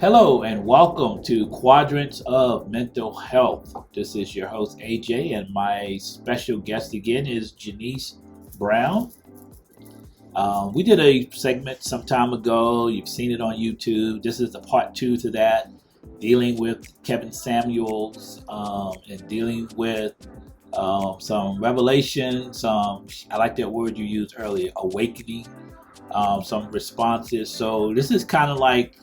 Hello and welcome to Quadrants of Mental Health. This is your host AJ, and my special guest again is Janice Brown. We did a segment some time ago. You've seen it on YouTube. This is the part two to that, dealing with Kevin Samuels and dealing with some revelation, I like that word you used earlier, awakening, some responses. So this is kind of like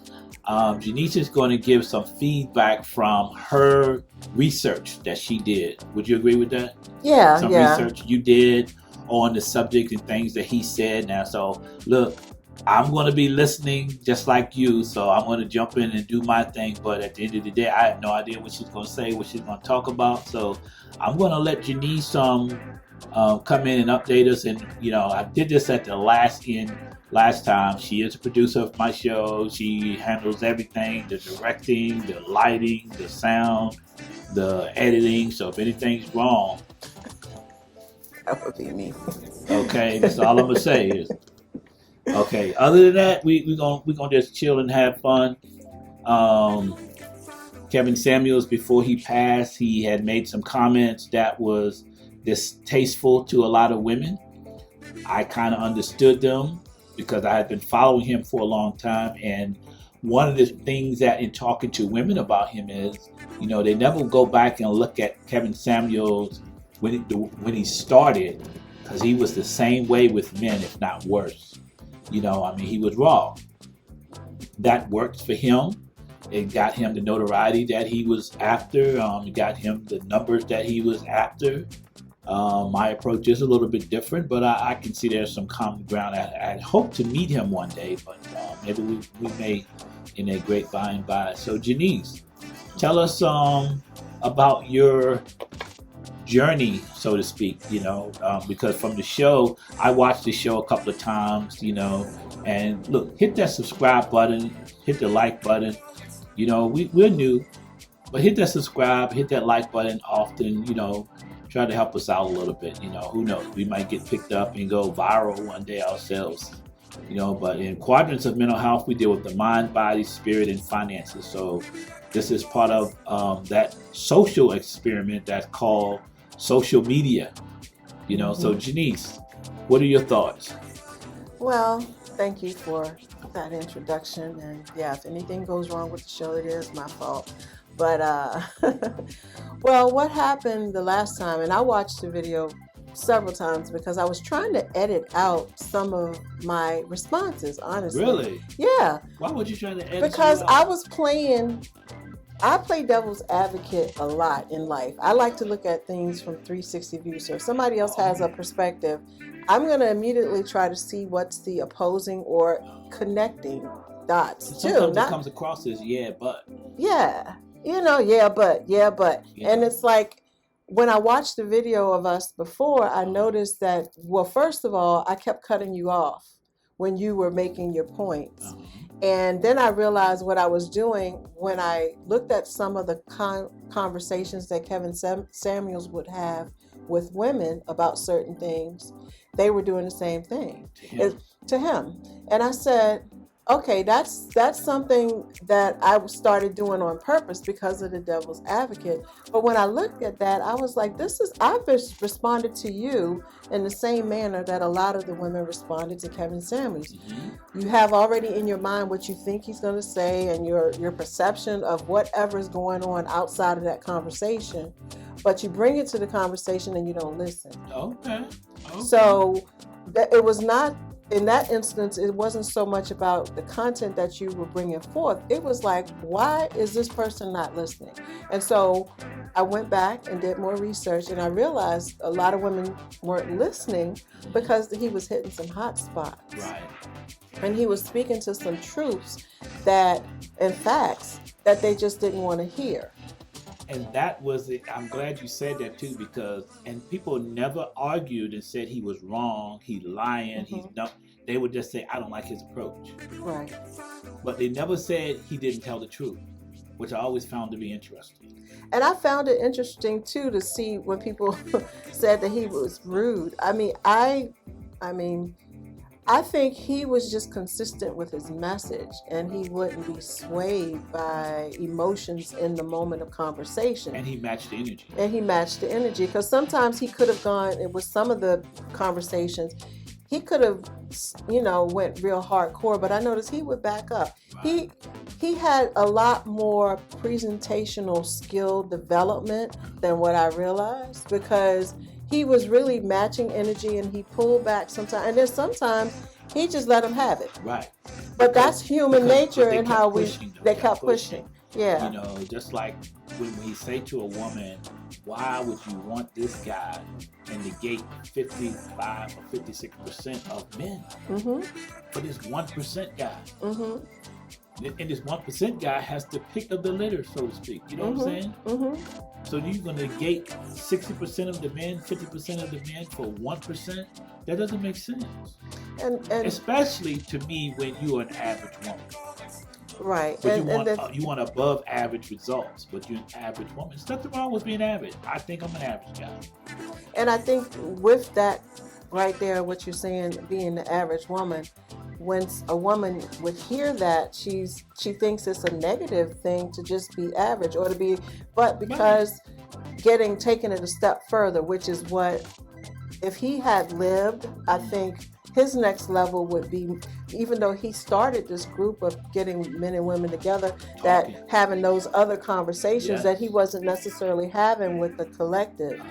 Janice is going to give some feedback from her research that she did. Would you agree with that? Yeah, Some yeah. research you did on the subject and things that he said. Now, so look, I'm going to be listening just like you, so I'm going to jump in and do my thing. But at the end of the day, I have no idea what she's going to say, what she's going to talk about. So I'm going to let Janice come in and update us. And I did this at the last time. She is a producer of my show. She handles everything: the directing, the lighting, the sound, the editing. So if anything's wrong, That would be me. okay, that's all I'm gonna say is okay. Other than that, we gonna just chill and have fun. Um, Kevin Samuels, before he passed, he had made some comments that was distasteful to a lot of women. I kind of understood them because I had been following him for a long time. And one of the things that in talking to women about him is, they never go back and look at Kevin Samuels when he started, because he was the same way with men, if not worse. He was raw. That worked for him. It got him the notoriety that he was after. It got him the numbers that he was after. My approach is a little bit different, but I can see there's some common ground. I hope to meet him one day, but maybe we may in a great by and by. So Janice, tell us about your journey, so to speak, because from the show, I watched the show a couple of times, and look, hit that subscribe button, hit the like button. We're new, but hit that subscribe, hit that like button often, try to help us out a little bit. Who knows? We might get picked up and go viral one day ourselves. But in Quadrants of Mental Health, we deal with the mind, body, spirit, and finances. So this is part of that social experiment that's called social media. So Janice, what are your thoughts? Well, thank you for that introduction. And yeah, if anything goes wrong with the show, it is my fault. But well, what happened the last time, and I watched the video several times because I was trying to edit out some of my responses, honestly. Really? Yeah. Why would you try to edit? Because I play devil's advocate a lot in life. I like to look at things from 360 views. So if somebody else has a perspective, I'm going to immediately try to see what's the opposing or connecting dots too. Sometimes it comes across as but. Yeah. But. Yeah. And it's like, when I watched the video of us before, I noticed that, well, first of all, I kept cutting you off when you were making your points. And then I realized what I was doing when I looked at some of the conversations that Kevin Samuels would have with women about certain things. They were doing the same thing to him. And I said, okay, that's something that I started doing on purpose because of the devil's advocate. But when I looked at that, I was like, I've responded to you in the same manner that a lot of the women responded to Kevin Samuels. Mm-hmm. You have already in your mind what you think he's going to say and your perception of whatever is going on outside of that conversation. But you bring it to the conversation and you don't listen. Okay. So it was not, in that instance, it wasn't so much about the content that you were bringing forth. It was like, why is this person not listening? And so I went back and did more research, and I realized a lot of women weren't listening because he was hitting some hot spots. Right. And he was speaking to some truths and facts that they just didn't want to hear. And that was it. I'm glad you said that too, because people never argued and said he was wrong, he's lying, he's dumb. They would just say, I don't like his approach. Right. But they never said he didn't tell the truth, which I always found to be interesting. And I found it interesting too to see when people said that he was rude. I mean, I think he was just consistent with his message, and he wouldn't be swayed by emotions in the moment of conversation. And he matched the energy. And he matched the energy, because sometimes he could have gone, it was some of the conversations, he could have, went real hardcore, but I noticed he would back up. Right. He had a lot more presentational skill development than what I realized, because he was really matching energy, and he pulled back sometimes, and then sometimes he just let him have it. Right. But that's human nature, they and kept how pushing, they kept pushing. Yeah. Just like when we say to a woman, why would you want this guy, and negate 55 or 56% of men for this 1% guy? And this 1% guy has to pick of the litter, so to speak. You know what I'm saying? So you're going to negate 60% of the men, 50% of the men for 1%? That doesn't make sense. And especially to me when you're an average woman. Right. But you want above average results, but you're an average woman. There's nothing wrong with being average. I think I'm an average guy. And I think with that right there, what you're saying, being the average woman, when a woman would hear that, she thinks it's a negative thing to just be average, or to be, but because taking it a step further, which is what, if he had lived, I think his next level would be, even though he started this group of getting men and women together, that having those other conversations that he wasn't necessarily having with the collective,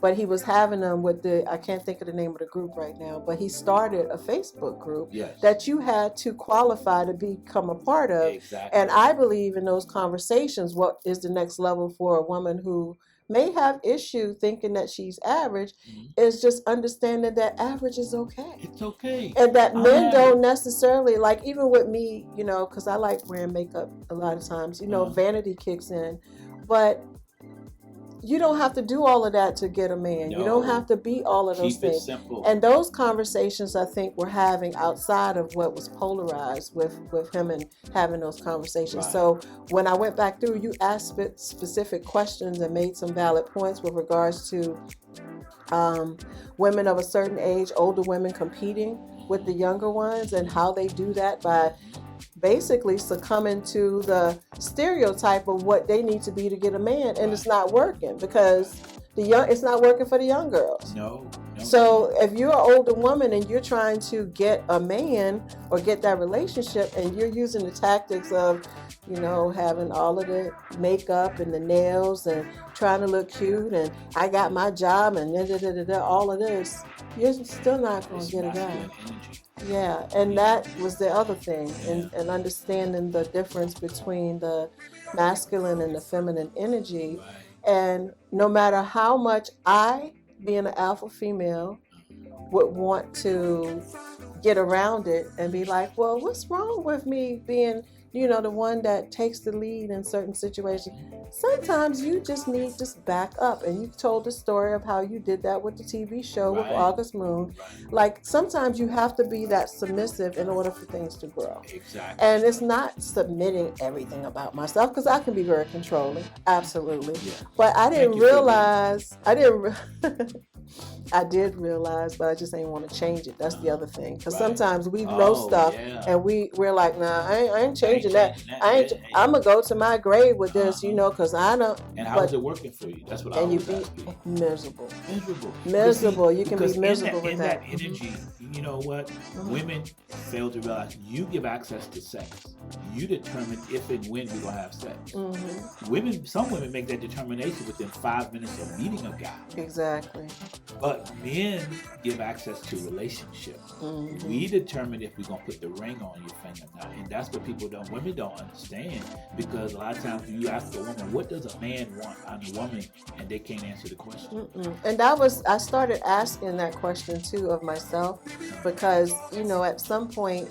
but he was having them with I can't think of the name of the group right now, but he started a Facebook group that you had to qualify to become a part of. Exactly. And I believe in those conversations, what is the next level for a woman who may have issue thinking that she's average, is just understanding that average is okay. It's okay. And that men don't necessarily, like, even with me, because I like wearing makeup a lot of times, vanity kicks in, but you don't have to do all of that to get a man. No. You don't have to be all of those things. Keep it simple. And those conversations, I think, we're having outside of what was polarized with him and having those conversations. Right. So when I went back through, you asked specific questions and made some valid points with regards to women of a certain age, older women competing with the younger ones, and how they do that by basically succumbing to the stereotype of what they need to be to get a man, and it's not working because it's not working for the young girls. No. So if you're an older woman and you're trying to get a man or get that relationship, and you're using the tactics of, having all of the makeup and the nails and trying to look cute, and I got my job and all of this, you're still not going to get a guy. Yeah, and that was the other thing, and understanding the difference between the masculine and the feminine energy. Right. And no matter how much I, being an alpha female, would want to get around it and be like, well, what's wrong with me being, the one that takes the lead in certain situations? Sometimes you just need to back up. And you told the story of how you did that with the TV show with August Moon. Like, sometimes you have to be that submissive in order for things to grow. Exactly. And it's not submitting everything about myself, because I can be very controlling. Absolutely. Yeah. But I didn't realize, I did realize, but I just ain't want to change it. That's the other thing. Because sometimes we know stuff, and we're like, nah, I ain't changing that. I'm going to go to my grave with this, because I don't. And how is it working for you? That's what I was asking. And you be miserable. Miserable. You can be miserable with that. Energy, you know what? Women fail to realize you give access to sex. You determine if and when we're going to have sex. Some women make that determination within 5 minutes of meeting a guy. Exactly. But men give access to relationships. We determine if we're going to put the ring on your finger or not. And that's what women don't understand. Because a lot of times you ask a woman, what does a man want out of a woman? And they can't answer the question. And I started asking that question too of myself, because, at some point,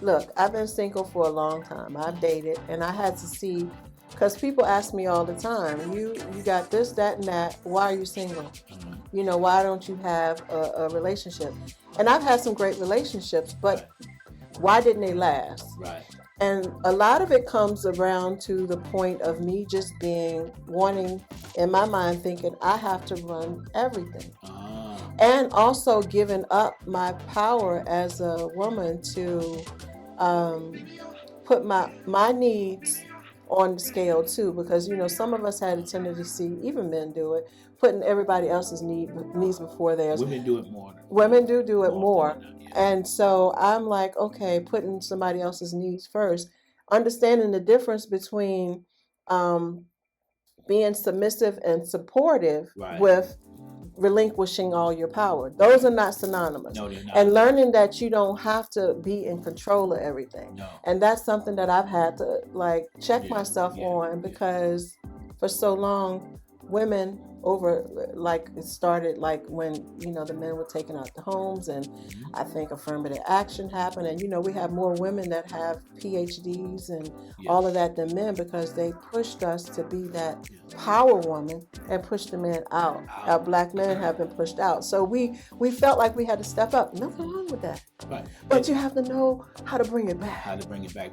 look, I've been single for a long time. I've dated, and I had to see, because people ask me all the time, you got this, that, and that. Why are you single? Why don't you have a relationship? And I've had some great relationships, but why didn't they last? Right. And a lot of it comes around to the point of me just wanting, in my mind, thinking I have to run everything. and also giving up my power as a woman to um, put my needs on the scale too, because some of us had a tendency, even men do it, putting everybody else's needs before theirs. Women do it more. Women do it more. Yeah. And so I'm like, okay, putting somebody else's needs first, understanding the difference between being submissive and supportive Right. with relinquishing all your power. Those are not synonymous. No, they're not. And learning that you don't have to be in control of everything. No. And that's something that I've had to check myself Yeah. on, because for so long women it started when the men were taking out the homes, and I think affirmative action happened, and we have more women that have PhDs and all of that than men, because they pushed us to be that power woman and push the men out. Our black men have been pushed out, so we felt like we had to step up. Nothing wrong with that, right? But you have to know how to bring it back.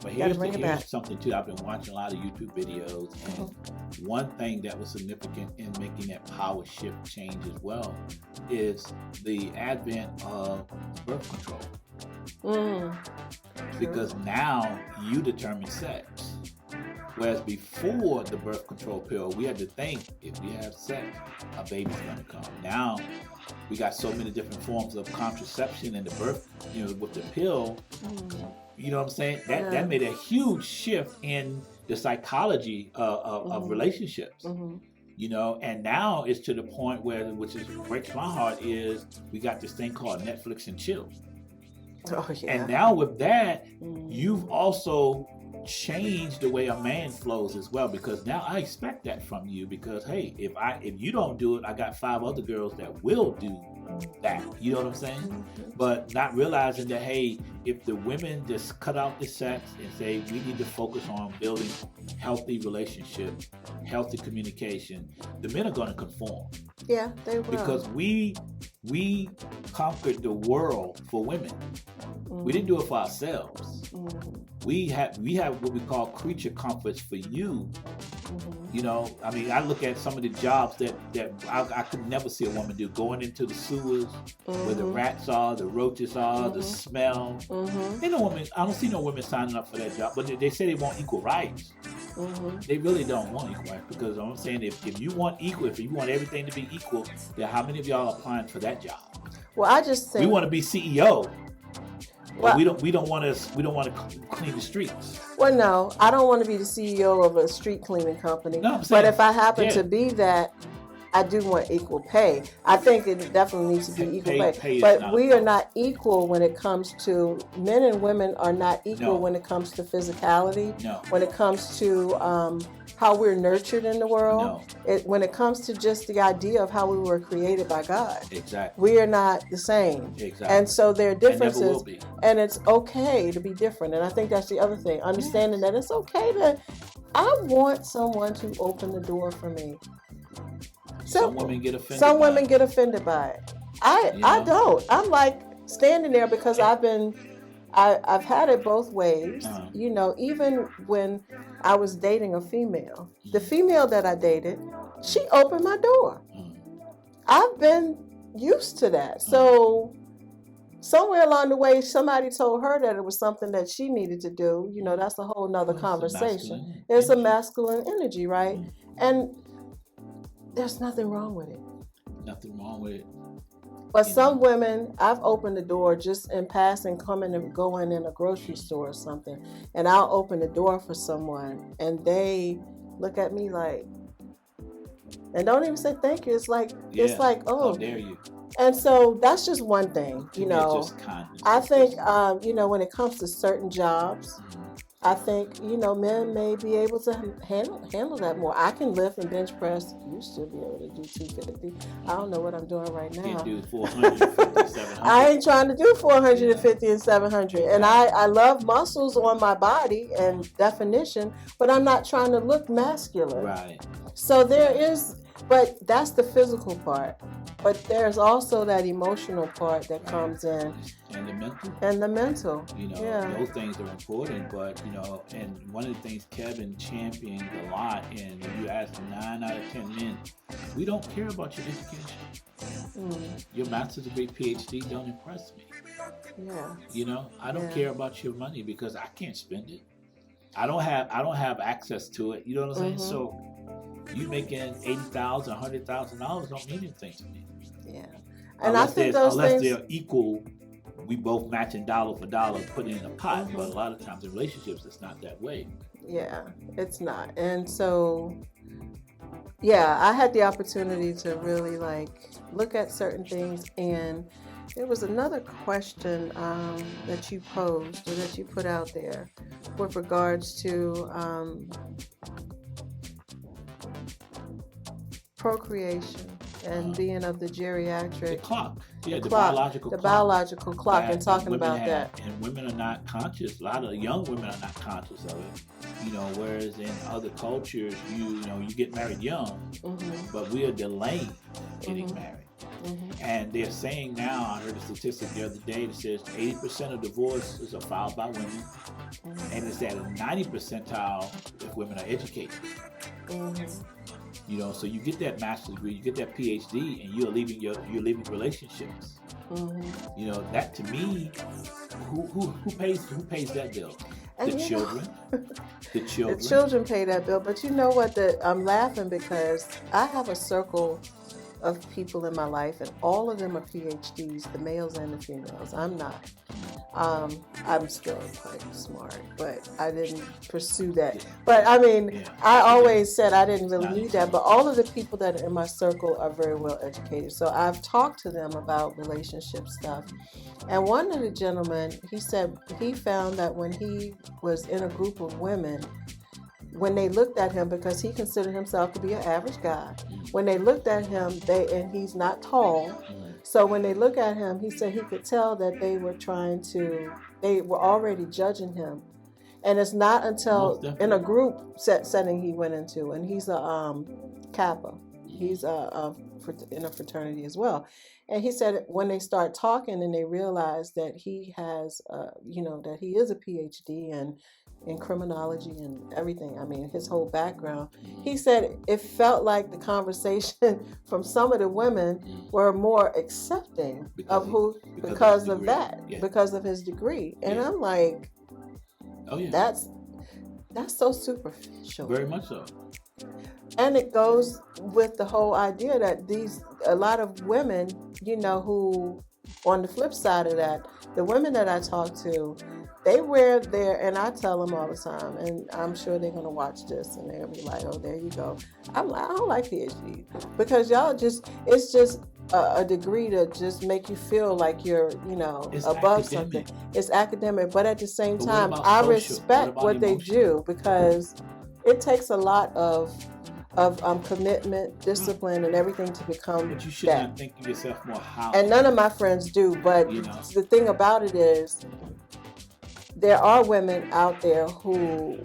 But here's something too. I've been watching a lot of YouTube videos, and one thing that was significant in making that power shift change as well is the advent of birth control. Because now you determine sex. Whereas before the birth control pill, we had to think, if we have sex, a baby's gonna come. Now we got so many different forms of contraception, and the birth, with the pill, you know what I'm saying? That made a huge shift in the psychology of relationships. And now it's to the point where, which breaks my heart, is we got this thing called Netflix and chill. Oh, yeah. And now with that, you've also changed the way a man flows as well, because now I expect that from you, because hey, if you don't do it, I got 5 other girls that will do that. You know what I'm saying? But not realizing that, hey, if the women just cut out the sex and say we need to focus on building healthy relationships, healthy communication, the men are going to conform. Yeah, they will. Because we conquered the world for women. We didn't do it for ourselves. We have what we call creature comforts for you. I mean, I look at some of the jobs that I could never see a woman do, going into the sewers where the rats are, the roaches are, the smell. I don't see no women signing up for that job, but they say they want equal rights. They really don't want equal rights, because I'm saying if you want everything to be equal, then how many of y'all are applying for that job? Well, I just think we want to be CEO. Well, we don't want to clean the streets. Well, no, I don't want to be the CEO of a street cleaning company. No, I'm saying, but if I happen to be that, I do want equal pay. I think it definitely needs to be equal pay. But we are not equal when it comes to, men and women are not equal when it comes to physicality. No. When it comes to how we're nurtured in the world. No. When it comes to just the idea of how we were created by God. Exactly. We are not the same. Exactly. And so there are differences. And never will be. And it's okay to be different. And I think that's the other thing. Understanding that it's okay to, I want someone to open the door for me. Some women get offended. Some women get offended by it. I don't. I'm like standing there, because I've had it both ways. Even when I was dating a female, the female that I dated, she opened my door. I've been used to that. So somewhere along the way, somebody told her that it was something that she needed to do. That's a whole nother conversation. It's a masculine energy, right? And there's nothing wrong with it. Nothing wrong with it. But some women, I've opened the door just in passing, coming and going in a grocery store or something, and I'll open the door for someone, and they look at me like, and don't even say thank you. It's like, oh, how dare you? And so that's just one thing, I think, when it comes to certain jobs, I think, men may be able to handle that more. I can lift and bench press. Used to be able to do 250. I don't know what I'm doing right now. You do 450, 700. I ain't trying to do 450 and 700. And I love muscles on my body and definition, but I'm not trying to look masculine. Right. So but that's the physical part. but there's also that emotional part that comes in, and the mental. and the mental. You know, Yeah. those things are important, but you know, and one of the things Kevin championed a lot, and if you ask 9 out of 10 men, we don't care about your education. Mm, Your master's degree, PhD don't impress me. yeah. You know, I don't Yeah. care about your money because I can't spend it. I don't have access to it. You know what I'm saying? Mhm. So you making $80,000, $100,000 don't mean anything to me. Yeah. And I think those unless things. they're equal, we both matching dollar for dollar, put it in a pot. Mhm. But a lot of times in relationships, it's not that way. Yeah, it's not. And so, yeah, I had the opportunity to really like look at certain things. And there was another question that you posed or that you put out there with regards to procreation and being of the The geriatric clock, yeah, the clock, biological the clock. biological clock, and that talking women about have, that. and women are not conscious. A lot of young women are not conscious of it. You know, whereas in other cultures, you know, you get married young, Hmm. but we are delaying getting Mhm. married. Hmm. And they're saying now, I heard a statistic the other day that says 80% of divorces are filed by women, Hmm. and it's at a 90 percentile if women are educated. Hmm. You know, so you get that master's degree, you get that PhD, and you're leaving relationships. Hmm. You know, that to me, who pays that bill? And The you know, children. The the children. children pay that bill, but you know what? I'm laughing because I have a circle of people in my life, and all of them are PhDs, the males and the females. I'm not. I'm still quite smart, but I didn't pursue that. But I mean, Yeah. I always said I didn't really Not need that. But all of the people that are in my circle are very well educated. So I've talked to them about relationship stuff. And one of the gentlemen, he said he found that when he was in a group of women, when they looked at him, because he considered himself to be an average guy, when they looked at him, and he's not tall, so when they look at him, he said he could tell that they were already judging him. And it's not until Most in a group setting he went into, and he's a Kappa, he's in a fraternity as well. And he said when they start talking and they realize that he has, that he is a PhD and in criminology and everything. I mean, his whole background. He said it felt like the conversation from some of the women were more accepting because of that, Yeah. because of his degree. And Yeah. I'm like, Oh yeah. that's so superficial. Very much so. And it goes with the whole idea that a lot of women, who, on the flip side of that, the women that I talk to, they wear and I tell them all the time, and I'm sure they're going to watch this and they'll be like, oh, there you go. I'm like, I don't like PhD because it's just a degree to just make you feel like you're, It's above academic. something. It's academic, but at the same But what time, about I social? respect What what about they emotion? do because it takes a lot of commitment, discipline, and everything to become But you should that. not think of yourself more how. And none of my friends do, but the thing about it is there are women out there who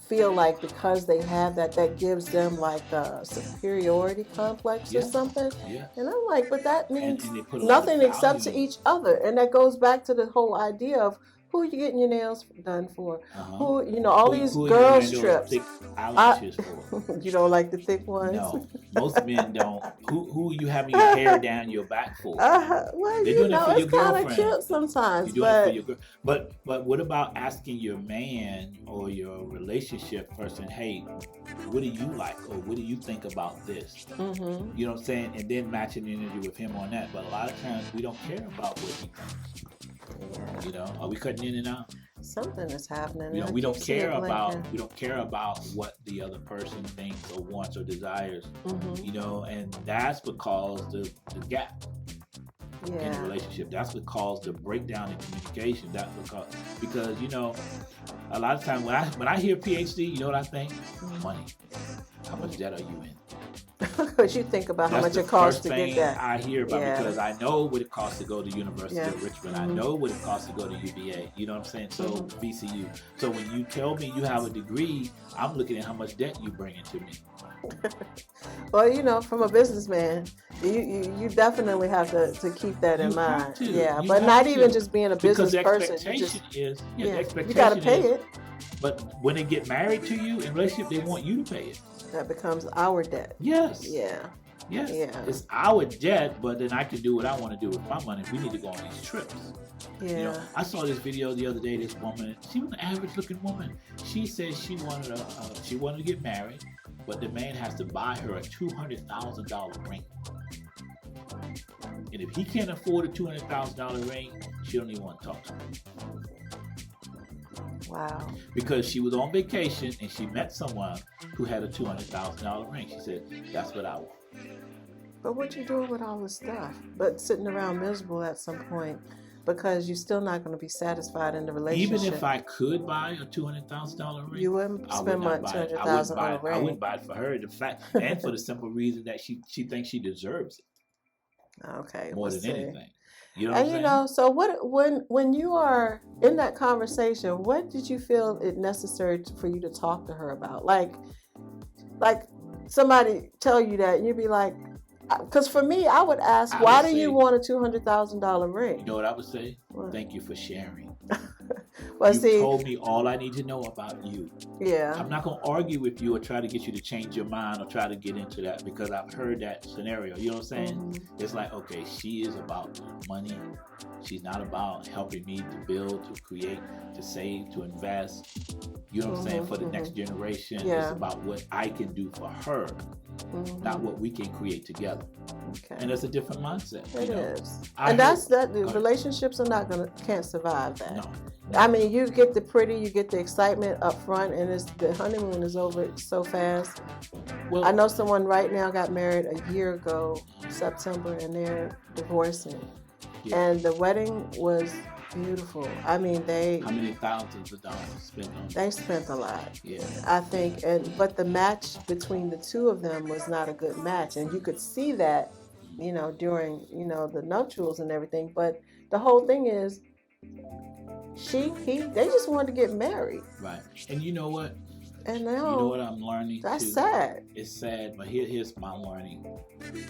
feel like because they have that gives them like a superiority complex or Yeah. something. Yeah. And I'm like, but that means And they put a lot of nothing except to value. each other. And that goes back to the whole idea of who you getting your nails done for. Uh-huh. Who, all these Who are you girls doing trips. thick eyelashes for? You don't like the thick ones? No, most men don't. Who are you having your hair down your back for? Well, They're doing it for your it's kind of girlfriend. cute sometimes, You're doing it for but your girl. But what about asking your man or your relationship person, hey, what do you like or what do you think about this? Mhm. You know what I'm saying? And then matching the energy with him on that. But a lot of times we don't care about what he thinks. Yeah. You know, are we cutting in and out? Something is happening. You know, I we don't keep seeing care it about blinking. what the other person thinks or wants or desires. Mhm. You know, and that's what caused the gap in the Yeah. relationship. That's what caused the breakdown in communication. That's what caused, because a lot of times when I hear PhD, you know what I think? Money. How much debt are you in? Because you think about how That's much the it costs first to thing get that. I hear about Yeah. because I know what it costs to go to University Yeah. of Richmond. I Mhm. know what it costs to go to UVA. You know what I'm saying? So Mhm. VCU. So when you tell me you have a degree, I'm looking at how much debt you bringing to me. Well, you know, from a businessman, you definitely have to keep that in You have mind. to. Yeah, You but have not to. even just being a Because business the person. You expectation just is, the you expectation got to pay is, it. but when they get married to you in relationship, they want you to pay it. That becomes our debt. Yes. Yeah. Yes. Yeah. It's our debt, but then I can do what I want to do with my money. We need to go on these trips. Yeah. You know, I saw this video the other day. This woman, she was an average-looking woman. She said she wanted to get married, but the man has to buy her a $200,000 ring. And if he can't afford a $200,000 ring, she don't even want to talk to him. Wow. Because she was on vacation and she met someone who had a $200,000 ring. She said, "That's what I want." But what you doing with all this stuff? But sitting around miserable at some point because you're still not going to be satisfied in the relationship. Even if I could buy a $200,000 ring, you wouldn't I would spend not much buy it. $200,000 on a I ring. wouldn't buy it for her. The fact, and for the simple reason that she thinks she deserves it Okay. more let's than see. anything. You know what I'm And saying? you know, so what when you are in that conversation, what did you feel it necessary for you to talk to her about? Like somebody tell you that, and you'd be like, because for me, I would ask, I why would do you say- want a $200,000 You ring? know what I would say? What? Thank you for sharing. Well, You see, told me all I need to know about you. yeah, I'm not going to argue with you or try to get you to change your mind or try to get into that because I've heard that scenario. You know what I'm saying? Mhm. It's like, okay, she is about money. She's not about helping me to build, to create, to save, to invest. You know what I'm saying? For the next generation. Yeah. It's about what I can do for her, Mhm. not what we can create together. Okay. And it's a different mindset. It you know? is. I And that's heard- that. The Go ahead. relationships are not can't survive that. No. I mean, you get the pretty, you get the excitement up front, and the honeymoon is over so fast. Well, I know someone right now got married a year ago, September, and they're divorcing. Yeah. And the wedding was beautiful. I mean, how many thousands of dollars spent on it? they spent a lot. Yeah. I think, but the match between the two of them was not a good match, and you could see that, you know, during the nuptials and everything. But the whole thing is, they just wanted to get married, Right. And you know what? and You know now what I'm learning that's too? sad. It's sad, but here's my learning.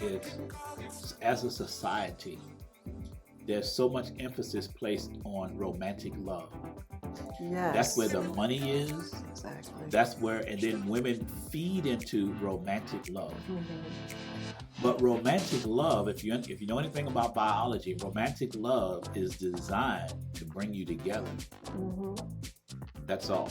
Is as a society, there's so much emphasis placed on romantic love. Yes, That's where the money is. exactly. That's where, and then women feed into romantic love. Mhm. But romantic love, if you know anything about biology, romantic love is designed to bring you together. Mhm. That's all.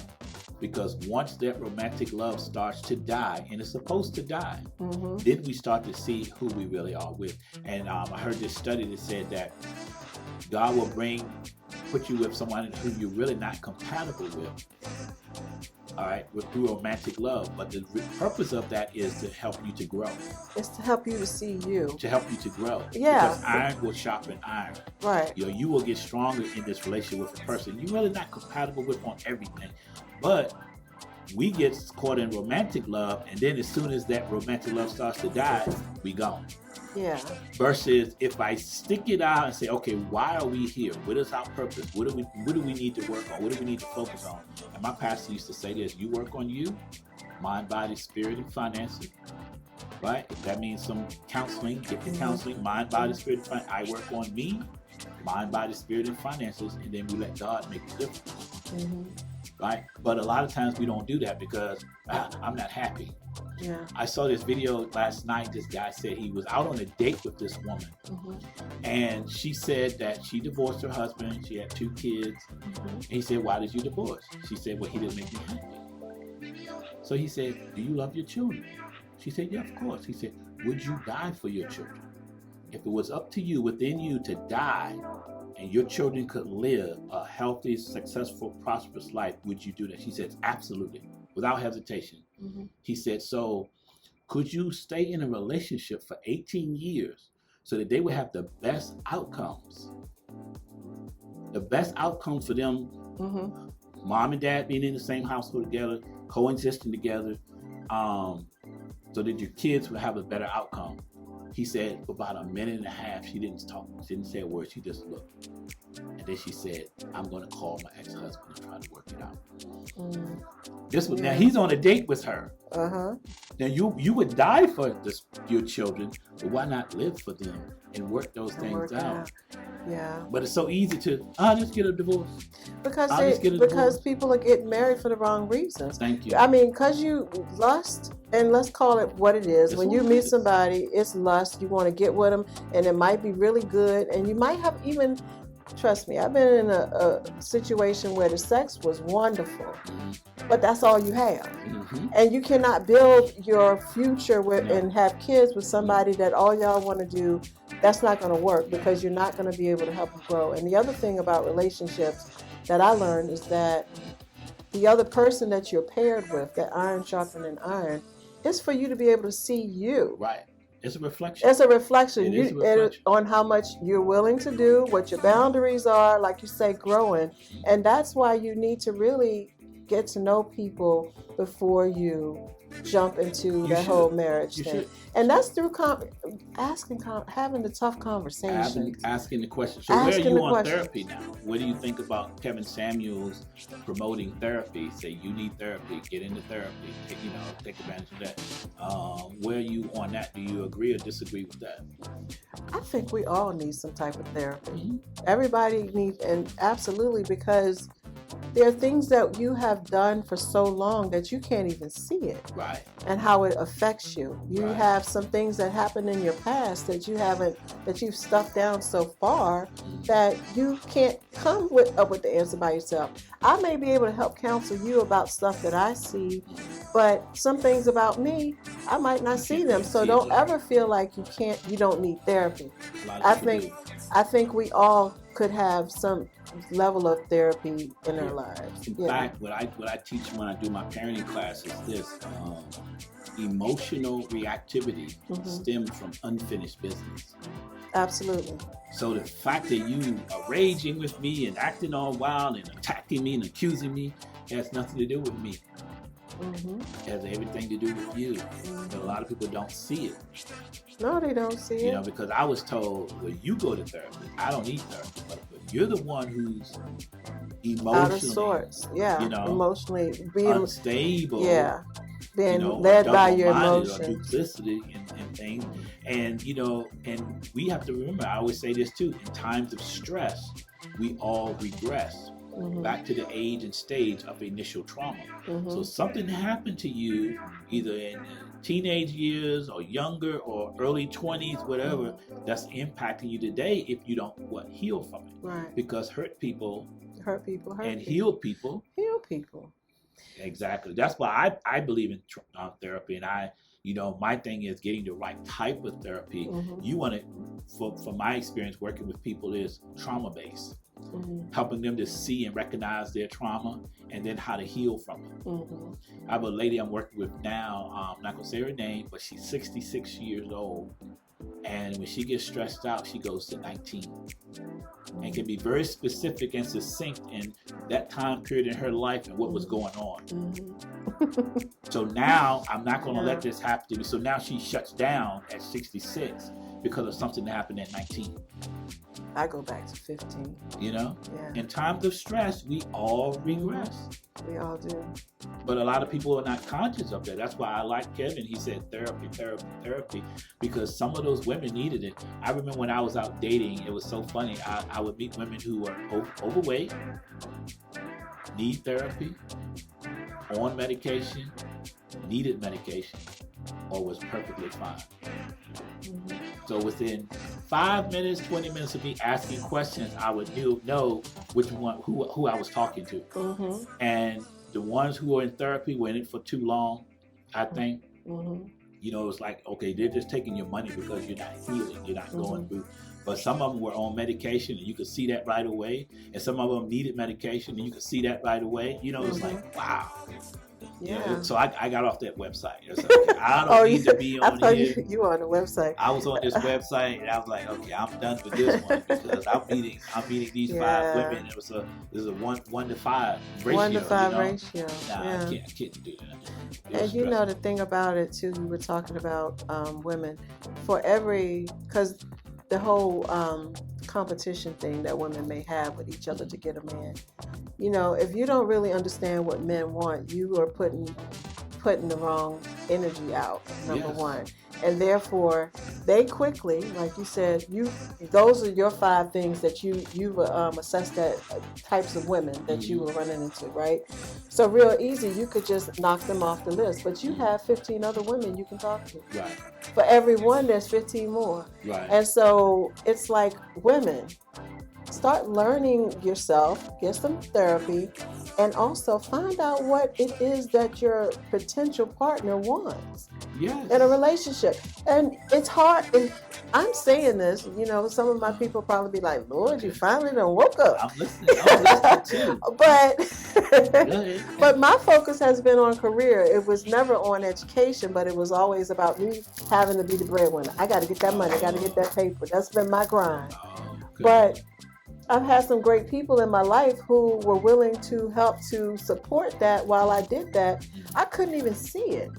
Because once that romantic love starts to die, and it's supposed to die, Mhm. then we start to see who we really are with. And I heard this study that said that God will put you with someone who you're really not compatible with. All right, through romantic love. But the purpose of that is to help you to grow. It's to help you to see you. To help you to grow. Yeah. Because iron will sharpen iron. Right. You will get stronger in this relationship with a person you're really not compatible with on everything. But we get caught in romantic love, and then as soon as that romantic love starts to die, we gone. Yeah. Versus if I stick it out and say, okay, why are we here? What is our purpose? What do we need to work on? What do we need to focus on? And my pastor used to say this: you work on you, mind, body, spirit, and finances. Right? If that means some counseling, get the counseling, mind, body, spirit, and finances. I work on me, mind, body, spirit, and finances, and then we let God make the difference. Mhm. Right? But a lot of times we don't do that because I'm not happy. Yeah. I saw this video last night. This guy said he was out on a date with this woman, Mhm. and she said that she divorced her husband. She had 2 kids. Mhm. And he said, "Why did you divorce?" She said, "Well, he didn't make me happy." So he said, "Do you love your children?" She said, "Yeah, of course." He said, "Would you die for your children? If it was up to you, within you to die, and your children could live a healthy, successful, prosperous life, would you do that?" She said, "Absolutely," without hesitation. Mhm. He said, "So could you stay in a relationship for 18 years so that they would have the best outcomes? The best outcomes for them, Mhm. mom and dad being in the same household together, coexisting together, so that your kids will have a better outcome. He said for about a minute and a half, she didn't talk, she didn't say a word, she just looked. And then she said, I'm going to call my ex-husband and try to work it out. This was, now he's on a date with her. Now you would die for your children, but why not live for them and work those things out? Yeah. But it's so easy to, just get a divorce. Because people are getting married for the wrong reasons. Thank you. I mean, because you lust, and let's call it what it is. When you meet somebody, it's lust. You want to get with them, and it might be really good, and you might have even, trust me, I've been in a situation where the sex was wonderful, but that's all you have. And you cannot build your future with and have kids with somebody that all y'all want to do. That's not going to work, because you're not going to be able to help them grow. And the other thing about relationships that I learned is that the other person that you're paired with, that iron sharpening iron, is for you to be able to see you. Right. It's a reflection. It's a reflection. It is a reflection. On how much you're willing to do, what your boundaries are, like you say, growing. And that's why you need to really get to know people before you jump into that whole marriage thing. And that's through having the tough conversations. Asking the question. So where are you on therapy now? What do you think about Kevin Samuels promoting therapy? Say you need therapy, get into therapy, take advantage of that. Where are you on that? Do you agree or disagree with that? I think we all need some type of therapy. Everybody needs, and absolutely, because there are things that you have done for so long that you can't even see it. Right. And how it affects you. You have some things that happened in your past that you've stuffed down so far that you can't come up with the answer by yourself. I may be able to help counsel you about stuff that I see, but some things about me, I might not see them. So don't ever feel like you don't need therapy. I think we all could have some level of therapy in our lives. In fact, what I teach when I do my parenting class is this: emotional reactivity stems from unfinished business. Absolutely. So the fact that you are raging with me and acting all wild and attacking me and accusing me has nothing to do with me. It has everything to do with you. But a lot of people don't see it. No, they don't see it. Because I was told, well, you go to therapy. I don't need therapy. But you're the one who's emotionally out of sorts. Yeah. Emotionally being unstable. Yeah. Being led by your emotions. Or duplicity and things. And and we have to remember, I always say this too, in times of stress, we all regress back to the age and stage of initial trauma. So something happened to you either in teenage years or younger or early 20s, whatever, that's impacting you today if you don't heal from it. Right. Because hurt people and heal people. Heal people. Exactly. That's why I believe in therapy, and my thing is getting the right type of therapy. You want to, from my experience working with people, is trauma-based. Helping them to see and recognize their trauma and then how to heal from it. I have a lady I'm working with now, I'm not going to say her name, but she's 66 years old. And when she gets stressed out, she goes to 19. And can be very specific and succinct in that time period in her life and what was going on. So now I'm not going to let this happen to me. So now she shuts down at 66 because of something that happened at 19. I go back to 15. Yeah. In times of stress, we all regress. We all do. But a lot of people are not conscious of that. That's why I like Kevin. He said therapy, because some of those women needed it. I remember when I was out dating, it was so funny. I would meet women who were overweight, need therapy, on medication, needed medication, or was perfectly fine. So within 5 minutes, 20 minutes of me asking questions, I would know which one, who I was talking to. And the ones who were in therapy were in it for too long, I think. It's like, okay, they're just taking your money because you're not healing, you're not going through. But some of them were on medication and you could see that right away. And some of them needed medication and you could see that right away. It's like, wow. Yeah. So I got off that website. It's like, I don't need to be I on thought here. you were on the website. I was on this website and I was like, okay, I'm done with this one because I'm meeting these 5 women. It was a 1-to-5 ratio. 1-to-5 ratio. Nah, I can't do that. And you know the thing about it too, we were talking about women. Because the whole competition thing that women may have with each other to get a man. You know, if you don't really understand what men want, you are putting the wrong energy out, number one. And therefore, they quickly, like you said, those are your 5 things that you've assessed that types of women that you were running into, right? So real easy, you could just knock them off the list. But you have 15 other women you can talk to. Right. For every one, there's 15 more. Right. And so it's like, women, start learning yourself, get some therapy, and also find out what it is that your potential partner wants in a relationship. And it's hard. I'm saying this, you know, some of my people probably be like, Lord, you finally done woke up. I'm listening too. But my focus has been on career. It was never on education, but it was always about me having to be the breadwinner. I got to get that money. I got to get that paper. That's been my grind. But I've had some great people in my life who were willing to help to support that while I did that. I couldn't even see it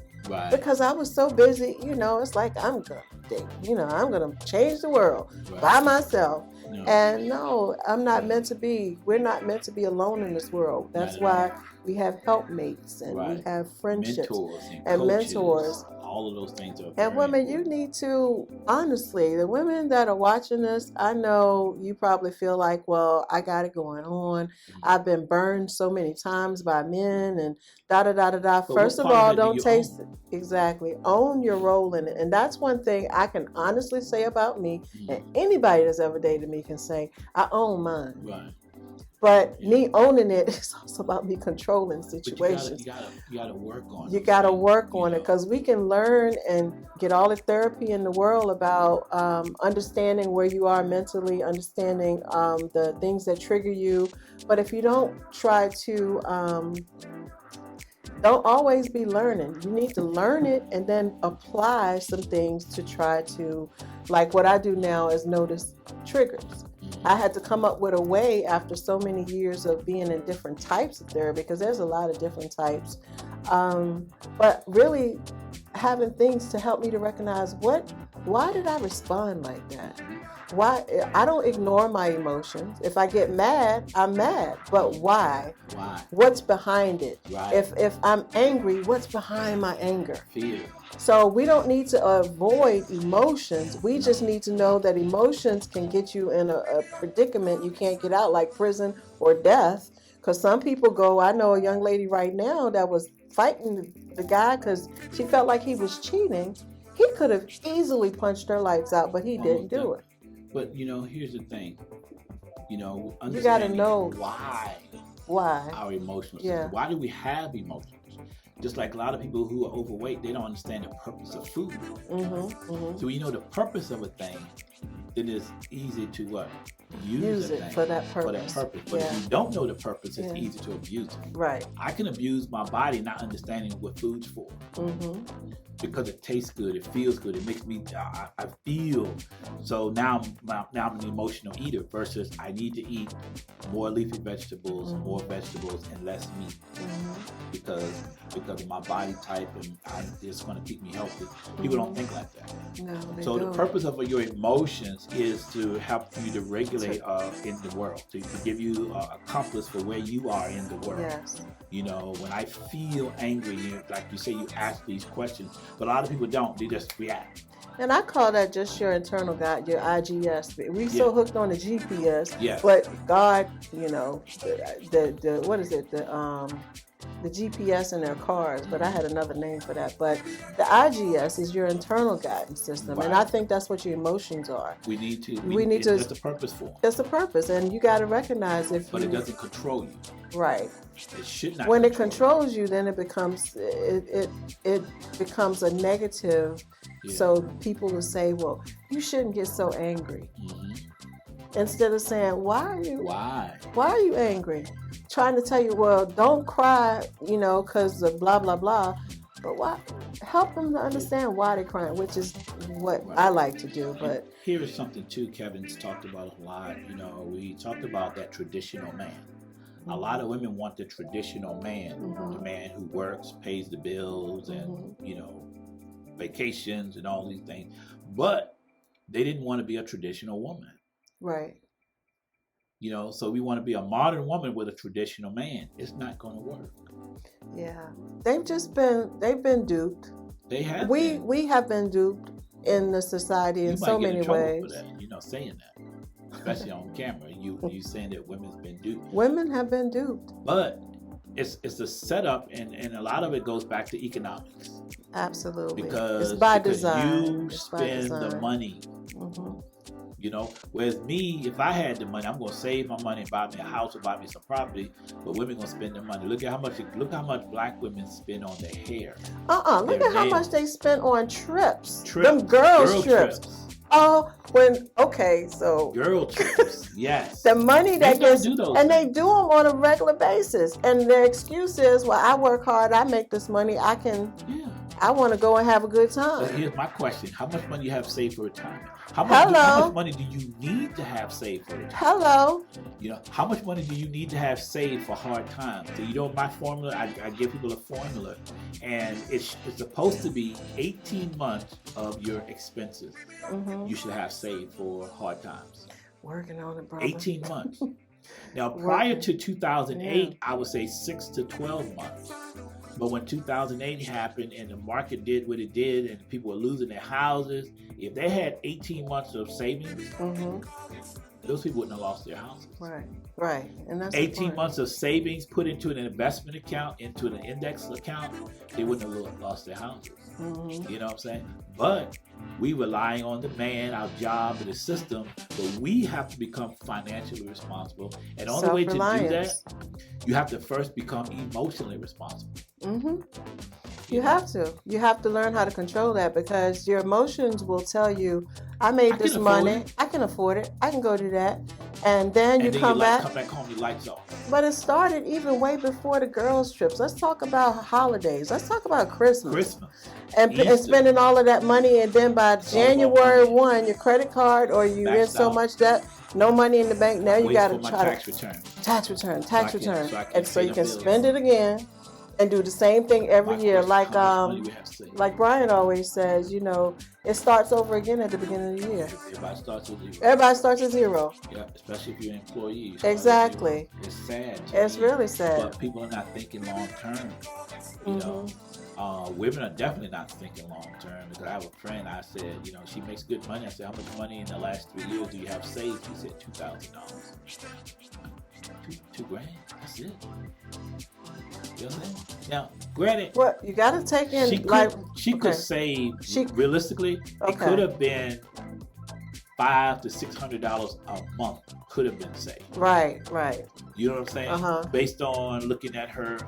because I was so busy. You know, it's like I'm gonna change the world by myself. No. And no, I'm not meant to be. We're not meant to be alone in this world. That's why we have helpmates and we have friendships and mentors. All of those things are. And women, you need to, honestly, the women that are watching this, I know you probably feel like, well, I got it going on. I've been burned so many times by men and da-da-da-da-da. First of all, don't taste it. Exactly. Own your role in it. And that's one thing I can honestly say about me, and anybody that's ever dated me can say, I own mine. Right. But me owning it is also about me controlling situations. You gotta work on it. You gotta work on it, because we can learn and get all the therapy in the world about understanding where you are mentally, understanding the things that trigger you. But if you don't try to, don't always be learning. You need to learn it and then apply some things to try to, like what I do now is notice triggers. I had to come up with a way after so many years of being in different types of therapy, because there's a lot of different types. But really having things to help me to recognize why did I respond like that? Why? I don't ignore my emotions. If I get mad, I'm mad. But why? Why? What's behind it? Right. If I'm angry, what's behind my anger? Fear. So we don't need to avoid emotions. We just need to know that emotions can get you in a predicament you can't get out, like prison or death. Because some people go, I know a young lady right now that was fighting the guy because she felt like he was cheating. He could have easily punched her lights out, but he didn't do it. But, here's the thing. You got to know why our emotions. Yeah. Why do we have emotions? Just like a lot of people who are overweight, they don't understand the purpose of food. So when you know the purpose of a thing, then it's easy to what? Use a thing for that purpose. But if you don't know the purpose, it's easy to abuse it. Right. I can abuse my body not understanding what food's for. Because it tastes good, it feels good, it makes me, I feel. So now I'm an emotional eater versus I need to eat more leafy vegetables, more vegetables, and less meat. Because of my body type, and it's going to keep me healthy. People don't think like that. No, they so don't. The purpose of your emotions is to help you to regulate in the world, to give you a compass for where you are in the world. Yes. When I feel angry, like you say, you ask these questions, but a lot of people don't. They just react. And I call that just your internal guide, your IGS. We so hooked on the GPS, but God, the what is it? The GPS in their cars, but I had another name for that. But the IGS is your internal guidance system, and I think that's what your emotions are. We need to. There's a purpose for. It's a purpose, and you got to recognize But it doesn't control you. Right. It should not. When it controls you, then it becomes a negative. Yeah. So people will say, "Well, you shouldn't get so angry." Instead of saying, "Why are you angry?" trying to tell you, well, don't cry, because of blah blah blah. But why? Help them to understand why they're crying, which is what I like to do. But here is something too Kevin's talked about a lot. We talked about that traditional man. A lot of women want the traditional man, the man who works, pays the bills, and vacations and all these things. But they didn't want to be a traditional woman. Right. So we want to be a modern woman with a traditional man. It's not going to work. Yeah. They've been duped. They have. We have been duped in the society in so many ways. For that, saying that, especially on camera, you saying that women's been duped. Women have been duped. But it's a setup, and a lot of it goes back to economics. Absolutely. Because it's by design. You spend the money. Whereas me, if I had the money, I'm gonna save my money and buy me a house or buy me some property. But women gonna spend their money. Look how much black women spend on their hair. Look at how much they spend on trips. Trips. Them girl trips. Oh, so girl trips. Yes. The money that gets, and they do them on a regular basis, and their excuse is, well, I work hard, I make this money, I want to go and have a good time. But here's my question: how much money you have saved for retirement? How much money do you need to have saved for retirement? Hello. How much money do you need to have saved for hard times? So my formula, I give people a formula, and it's supposed to be 18 months of your expenses. You should have saved for hard times. Working on it, brother. 18 months. Now, prior to 2008, I would say 6 to 12 months. But when 2008 happened and the market did what it did and people were losing their houses, if they had 18 months of savings, those people wouldn't have lost their houses. Right. And that's 18 months of savings put into an investment account, into an index account, they wouldn't have lost their houses. You know what I'm saying? But we relying on the man, our job, and the system, but we have to become financially responsible. And the only way to do that, you have to first become emotionally responsible. You have to learn how to control that, because your emotions will tell you, I made this money, I can afford it, I can go do that. And then you come back home, your lights off. But it started even way before the girls' trips. Let's talk about holidays. Let's talk about Christmas. And spending all of that money, and then by January 1, your credit card, or you in so much debt, no money in the bank. Now you got to try tax return, and so you can spend it again. And do the same thing every year, like Brian always says. It starts over again at the beginning of the year. Everybody starts at zero. Yeah, especially if you're an employee. Exactly. It's sad. It's really sad. But people are not thinking long term. Women are definitely not thinking long term. Because I have a friend. I said, she makes good money. I said, how much money in the last 3 years do you have saved? He said $2,000. $2,000. That's it. Now, granted, what you got to take in, she could save. Realistically, it could have been $500 to $600 a month. Could have been saved. Right. You know what I'm saying? Based on looking at her,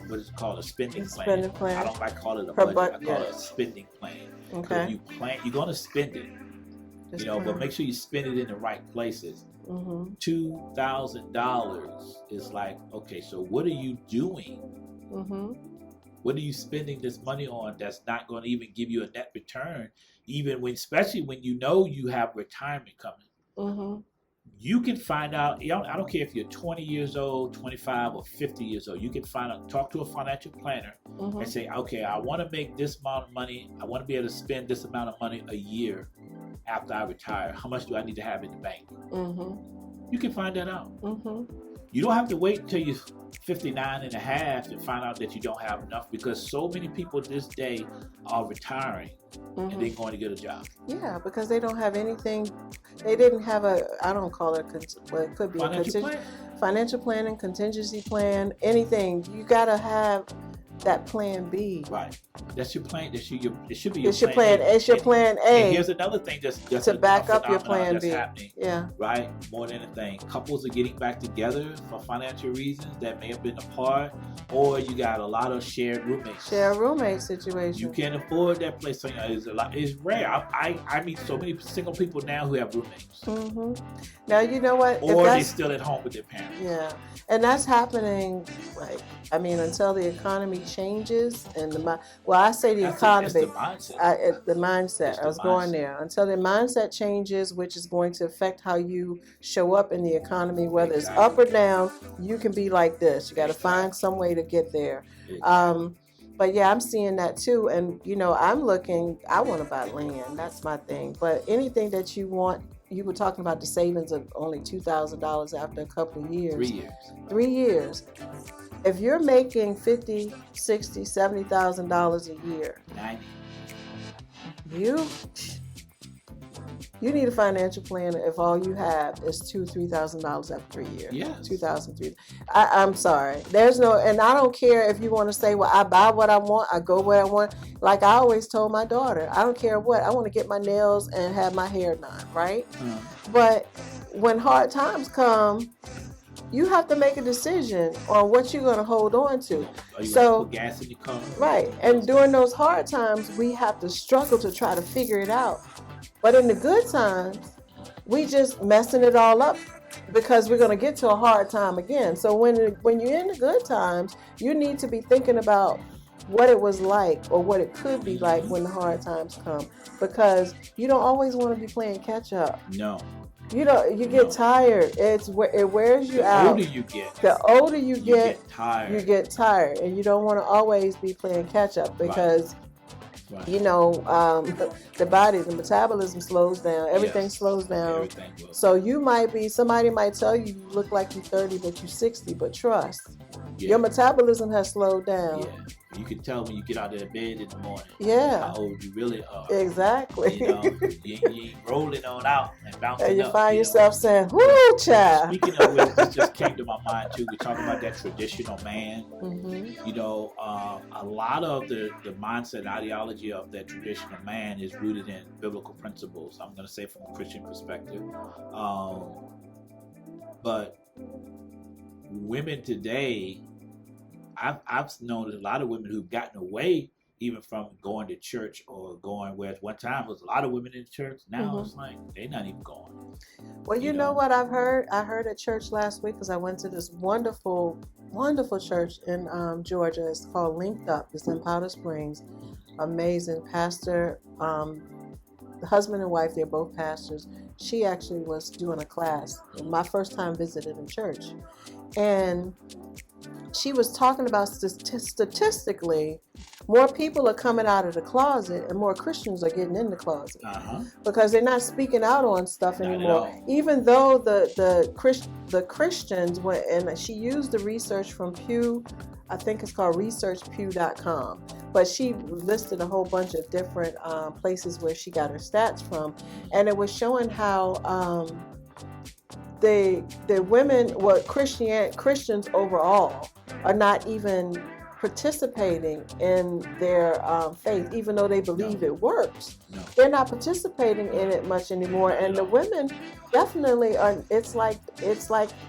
what is it called, a spending plan. I don't like call it a budget. I call it a spending plan. Okay. You're going to spend it. But make sure you spend it in the right places. $2,000 is like, okay, so what are you doing? What are you spending this money on that's not going to even give you a net return, especially when you have retirement coming? You can find out, I don't care if you're 20 years old, 25 or 50 years old, you can talk to a financial planner and say, okay, I want to make this amount of money, I want to be able to spend this amount of money a year after I retire. How much do I need to have in the bank? You can find that out. You don't have to wait until you're 59 and a half to find out that you don't have enough, because so many people this day are retiring and they're going to get a job. Yeah, because they don't have anything. They didn't have I don't call it, it could be financial planning, contingency plan, anything. You got to have that plan B. Right. That's your plan. It should be It's your plan. A. It's your plan And A here's another thing that's to back up your phenomenon plan that's B. happening. Yeah. Right? More than anything. Couples are getting back together for financial reasons that may have been apart, or you got a lot of shared roommates. Share a roommate situation. You can't afford that place. So, it's rare. I meet so many single people now who have roommates. Mm-hmm. Now, you know what? Or they're still at home with their parents. Yeah. And that's happening, until the economy changes and I say the economy. It's the mindset. The mindset. I was going there. Until the mindset changes, which is going to affect how you show up in the economy, whether it's up or down, you can be like this. You got to find some way to get there. But yeah, I'm seeing that too. And, I want to buy land. That's my thing. But anything that you want, you were talking about the savings of only $2,000 after a couple of years. 3 years. 3 years. If you're making $50,000, $60,000, $70,000 a year, 90. You need a financial planner if all you have is $2,000, $3,000 after 3 years. Yes. 2,000, I'm sorry. And I don't care if you want to say, well, I buy what I want, I go where I want. Like I always told my daughter, I don't care what, I want to get my nails and have my hair done, right? Mm. But when hard times come, you have to make a decision on what you're going to hold on to. Are you going to put gas in your car? Right. And during those hard times, we have to struggle to try to figure it out. But in the good times, we just messing it all up because we're going to get to a hard time again. So when you're in the good times, you need to be thinking about what it was like or what it could be like when the hard times come, because you don't always want to be playing catch up. No. You get tired. It wears you out. The older you get, you get tired, and you don't want to always be playing catch up because, right. The body, the metabolism slows down. Everything slows down. Everything will. So somebody might tell you you look like you're 30, but you're 60. But trust, your metabolism has slowed down. Yeah. You can tell when you get out of bed in the morning. Yeah. How old you really are. Exactly. You ain't rolling on out and bouncing up. And you find yourself saying, "Whoo, child." Speaking of which, this just came to my mind too. We're talking about that traditional man. Mm-hmm. A lot of the mindset and ideology of that traditional man is rooted in biblical principles. I'm going to say from a Christian perspective. But women today, I've known a lot of women who've gotten away even from going to church or going where at one time was a lot of women in church. Now it's like they're not even going. Well, you know what I've heard? I heard at church last week because I went to this wonderful, wonderful church in Georgia. It's called Linked Up. It's in Powder Springs. Amazing pastor. The husband and wife, they're both pastors. She actually was doing a class. My first time visiting a church. And she was talking about statistically, more people are coming out of the closet and more Christians are getting in the closet because they're not speaking out on stuff anymore. Even though the Christians went, and she used the research from Pew, I think it's called researchpew.com, but she listed a whole bunch of different places where she got her stats from, and it was showing how the women, Christians overall, are not even participating in their faith, even though they believe it works. No. They're not participating in it much anymore, and the women definitely are. It's like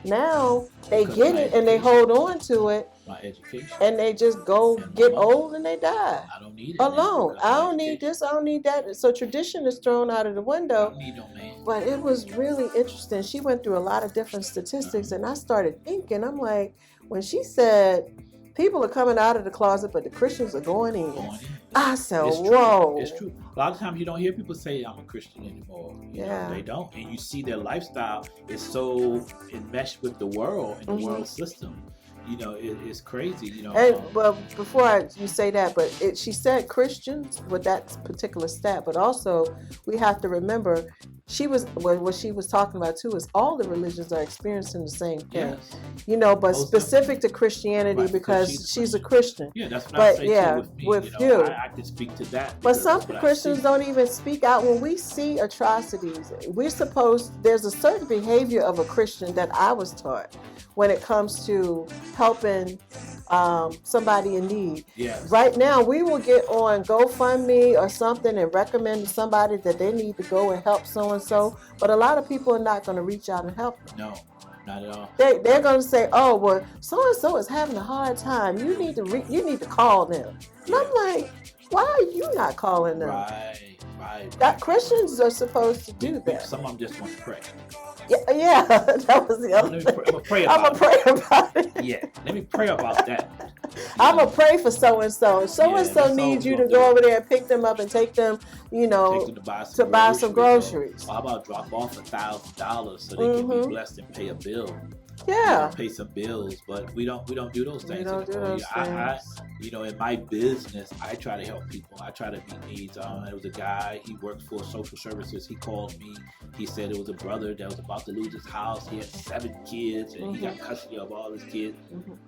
now they get it and they hold on to it. My education. And they just go get old and they die. I don't need it. Alone. I don't need this. I don't need that. So tradition is thrown out of the window. I don't need no man. But it was really interesting. She went through a lot of different statistics, and I started thinking, I'm like, when she said people are coming out of the closet, but the Christians are going in. I said, whoa. It's true. A lot of times you don't hear people say, I'm a Christian anymore. You know, they don't. And you see their lifestyle is so enmeshed with the world and the world system. You know, it's crazy, you know. And, well, before you say that, but she said Christians with that particular stat, but also we have to remember what she was talking about too is all the religions are experiencing the same thing. Yes. You know, but specific to Christianity because she's a Christian. Yeah, that's what I say too with me. I can speak to that. But some Christians don't even speak out. When we see atrocities, there's a certain behavior of a Christian that I was taught when it comes to helping somebody in need. Yes. Right now, we will get on GoFundMe or something and recommend to somebody that they need to go and help so and so. But a lot of people are not going to reach out and help them. No, not at all. They're going to say, "Oh, well, so and so is having a hard time. You need to call them." And I'm like, "Why are you not calling them?" Right. Christians are supposed to do that. Some of them just want to pray. Yeah, that was the other thing. I'm gonna pray about it. Yeah, let me pray about that. I'm gonna pray for so and so. So and so needs you to go over there and pick them up and take them, Take them to buy some groceries. Or how about drop off $1,000 so they can be blessed and pay a bill? Yeah, Pay some bills, but we don't do those things. We don't do those things. In my business, I try to help people. I try to meet needs. There was a guy, he worked for social services. He called me. He said it was a brother that was about to lose his house. He had 7 kids and he got custody of all his kids.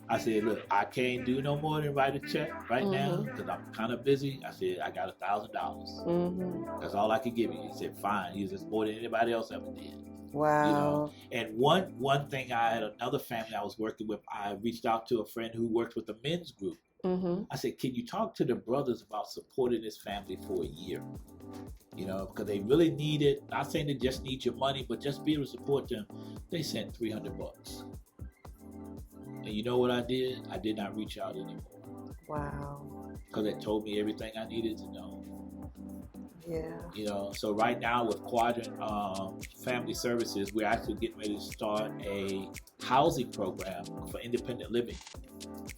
I said, look, I can't do no more than write a check right now because I'm kind of busy. I said, I got $1,000. That's all I could give you. He said, fine. He was just more than anybody else ever did. Wow. And one thing, I had another family I was working with. I reached out to a friend who worked with a men's group. I said, can you talk to the brothers about supporting this family for a year? Because they really need it. Not saying they just need your money, but just be able to support them. They sent $300. And you know what I did? I did not reach out anymore. Wow. Because it told me everything I needed to know. Yeah. So right now with Quadrant Family Services, we're actually getting ready to start a housing program for independent living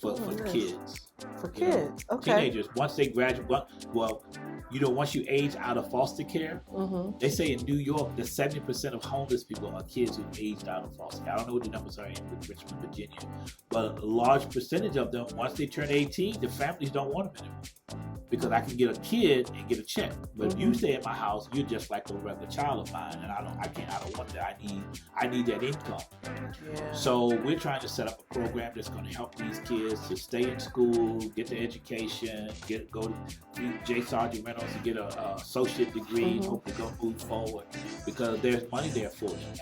for the kids. For kids, okay. Teenagers, once they graduate, once you age out of foster care, they say in New York that 70% of homeless people are kids who aged out of foster care. I don't know what the numbers are in Richmond, Virginia, but a large percentage of them, once they turn 18, the families don't want them anymore. Because I can get a kid and get a check, but if you stay at my house, you're just like a regular child of mine, and I don't want that. I need that income. Yeah. So we're trying to set up a program that's going to help these kids to stay in school, get the education, go to J. Sargent Reynolds and get an associate degree, and hopefully go move forward, because there's money there for them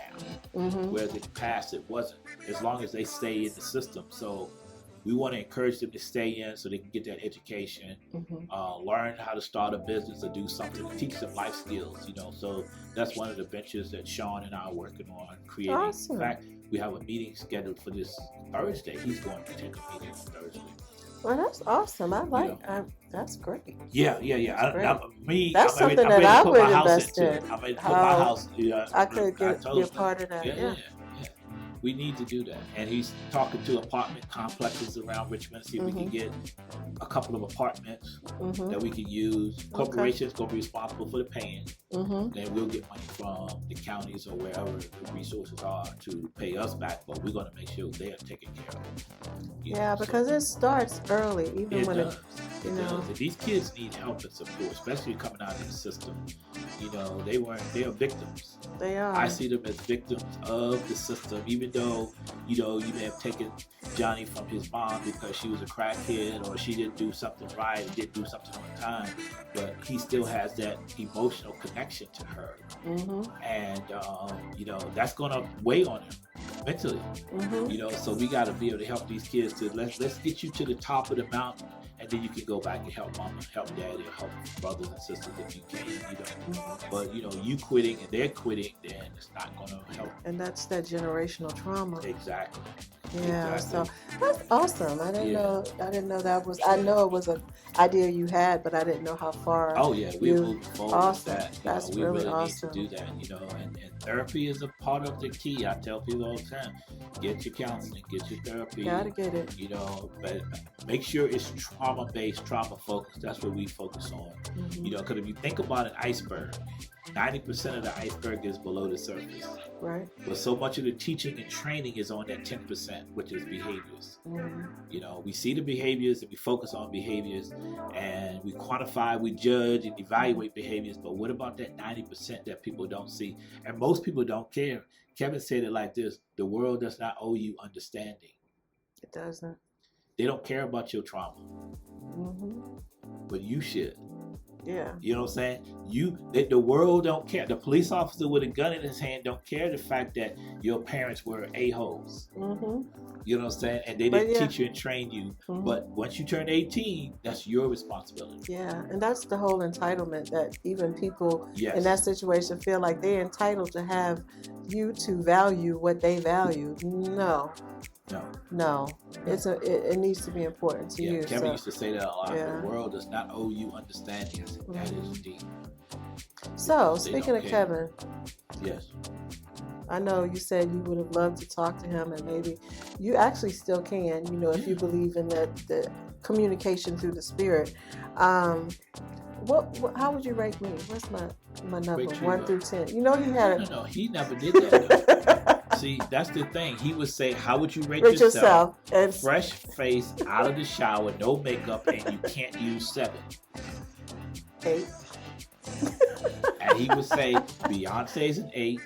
now. Whereas in the past it wasn't. As long as they stay in the system, so. We want to encourage them to stay in so they can get that education, learn how to start a business or do something, teach them life skills, So that's one of the ventures that Sean and I are working on creating. Awesome. In fact, we have a meeting scheduled for this Thursday. He's going to attend the meeting on Thursday. Well, that's awesome. That's great. Yeah. That's something that I would invest in. I'm ready to put my house. I could be a part of that. Yeah. We need to do that. And he's talking to apartment complexes around Richmond, see if we can get a couple of apartments that we can use. Corporations going to be responsible for the paying. Then we'll get money from the counties or wherever the resources are to pay us back, but we're going to make sure they are taken care of. Because it starts early, even when it does. These kids need help and support, especially coming out of the system. They are victims. They are. I see them as victims of the system, even though, you may have taken Johnny from his mom because she was a crackhead or she didn't do something right or didn't do something on time, but he still has that emotional connection to her. And, that's going to weigh on him mentally. So we got to be able to help these kids to let's get you to the top of the mountain. And then you can go back and help mama, help daddy, help brothers and sisters if you can, But, you quitting and they're quitting, then it's not going to help. And that's that generational trauma. Exactly. Yeah, so that's awesome. I didn't know that was. I know it was an idea you had, but I didn't know how far. Oh yeah, we're moving forward with that. That's we really awesome. Need to do that, and therapy is a part of the key. I tell people all the time, get your counseling, get your therapy. Gotta get it. But make sure it's trauma-based, trauma-focused. That's what we focus on. Because if you think about an iceberg, 90% of the iceberg is below the surface. Right. But so much of the teaching and training is on that 10%, which is behaviors. We see the behaviors and we focus on behaviors and we quantify, we judge and evaluate behaviors. But what about that 90% that people don't see? And most people don't care. Kevin said it like this: the world does not owe you understanding. It doesn't. They don't care about your trauma. But you should. Yeah. You know what I'm saying? The world don't care. The police officer with a gun in his hand don't care the fact that your parents were a-holes. Mm-hmm. You know what I'm saying? And they But didn't yeah. teach you and train you. Mhm. But once you turn 18, that's your responsibility. Yeah, and that's the whole entitlement that even people Yes. in that situation feel like they're entitled to have you to value what they value. No, No. it needs to be important to Yeah. you. Kevin So, used to say that a lot. yeah. The world does not owe you understanding. I said, that is Mhm. deep. so They speaking don't of care. Kevin, Yes. I know you said you would have loved to talk to him, and maybe you actually still can. You know, if you believe in the communication through the spirit. What? How would you rate me? What's my number? Rate you 1 up. through 10. You know, he had No, he never did that. a. See, that's the thing. He would say, how would you rate Rate yourself? yourself and Fresh face, out of the shower, no makeup, and you can't use 7. 8. And he would say, Beyonce's an 8.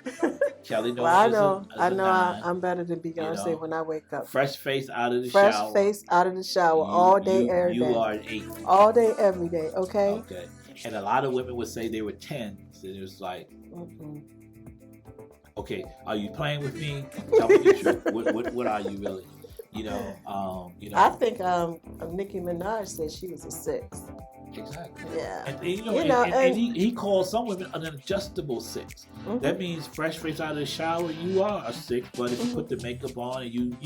Kelly Nolan Well, is a 9. I'm better than Beyonce know. when I wake up. Fresh face out of the Fresh shower. face out of the shower all day, every day. You are an 8. All day, every day. Okay. Okay. And a lot of women would say they were 10s. And it was like, Mm-mm. okay, are you playing with me? Tell me the truth. What are you really? You know. I think Nicki Minaj said she was a 6. Exactly. Yeah. And he called some women an adjustable 6. Mhm. That means fresh face out of the shower, you are a 6. But if you put the makeup on and you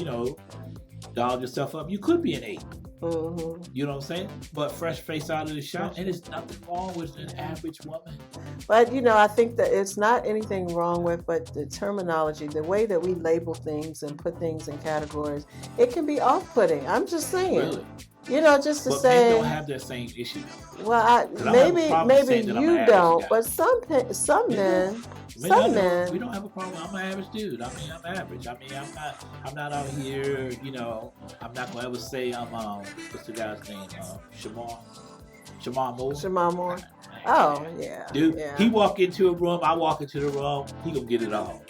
doll yourself up, you could be an 8. Mhm. You know what I'm saying? But fresh face out of the shower, and there's nothing wrong with an average woman. But I think that it's not anything wrong with, but the terminology, the way that we label things and put things in categories, it can be off-putting. I'm just saying. Really. Just to But say. men don't have that same issue. Well, I don't have a maybe problem saying that I'm an you average don't, guy. but some men, We men. don't have a problem. I'm an average dude. I'm average. I'm not out here. I'm not gonna ever say I'm what's the guy's name? Shamar Moore. Shamar Moore. Oh yeah, Dude, yeah. he walk into a room. I walk into the room. He gonna get it all.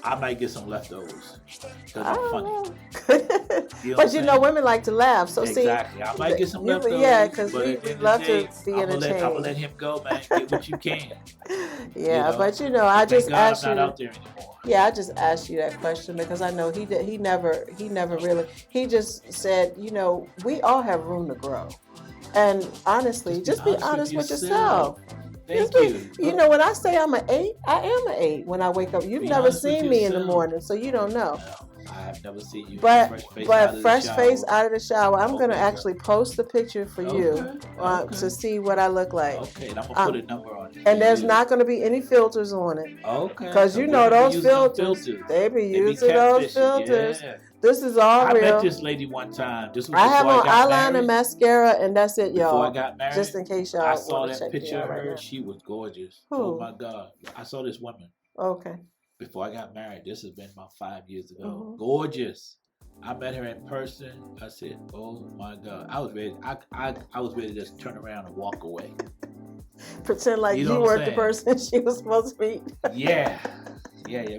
I might get some leftovers because I I'm don't funny. know. You know what But I'm saying? women like to laugh. So Exactly. I might get some you- leftovers. yeah, 'cause but we at the end love of the to day, be I'm gonna entertained. let him go, man. Get what you can. yeah, know? but I Thank just God asked I'm you. not out there anymore. Yeah, I just asked you that question because I know he never really. He just said, we all have room to grow, and honestly, just be honest with yourself. Thank Just you. When I say I'm an 8, I am an 8 when I wake up. You've Be never honest with seen me in the yourself. morning, so you don't know. No, I have never seen you. But fresh face out of the shower. I'm gonna Okay. actually post a picture for you Okay. to see what I look like. Okay, and I'm gonna put a number on it. And there's not gonna be any filters on it. Okay. Because so those women use them filters, they be They be using those catfishing, filters. Yeah. This is all I real. met this lady one time. This was I have before on got eyeliner, married. mascara, and that's it, Before I y'all. got married, Just in case y'all I saw want to that check me picture out of right her. now. She was gorgeous. Who? Oh my God! I saw this woman Okay. before I got married. This has been about 5 years ago. Mhm. Gorgeous. I met her in person. I said, "Oh my God!" I was ready. I was ready to just turn around and walk away. Pretend like You you, know what I'm weren't the saying? person she was supposed to meet. Yeah.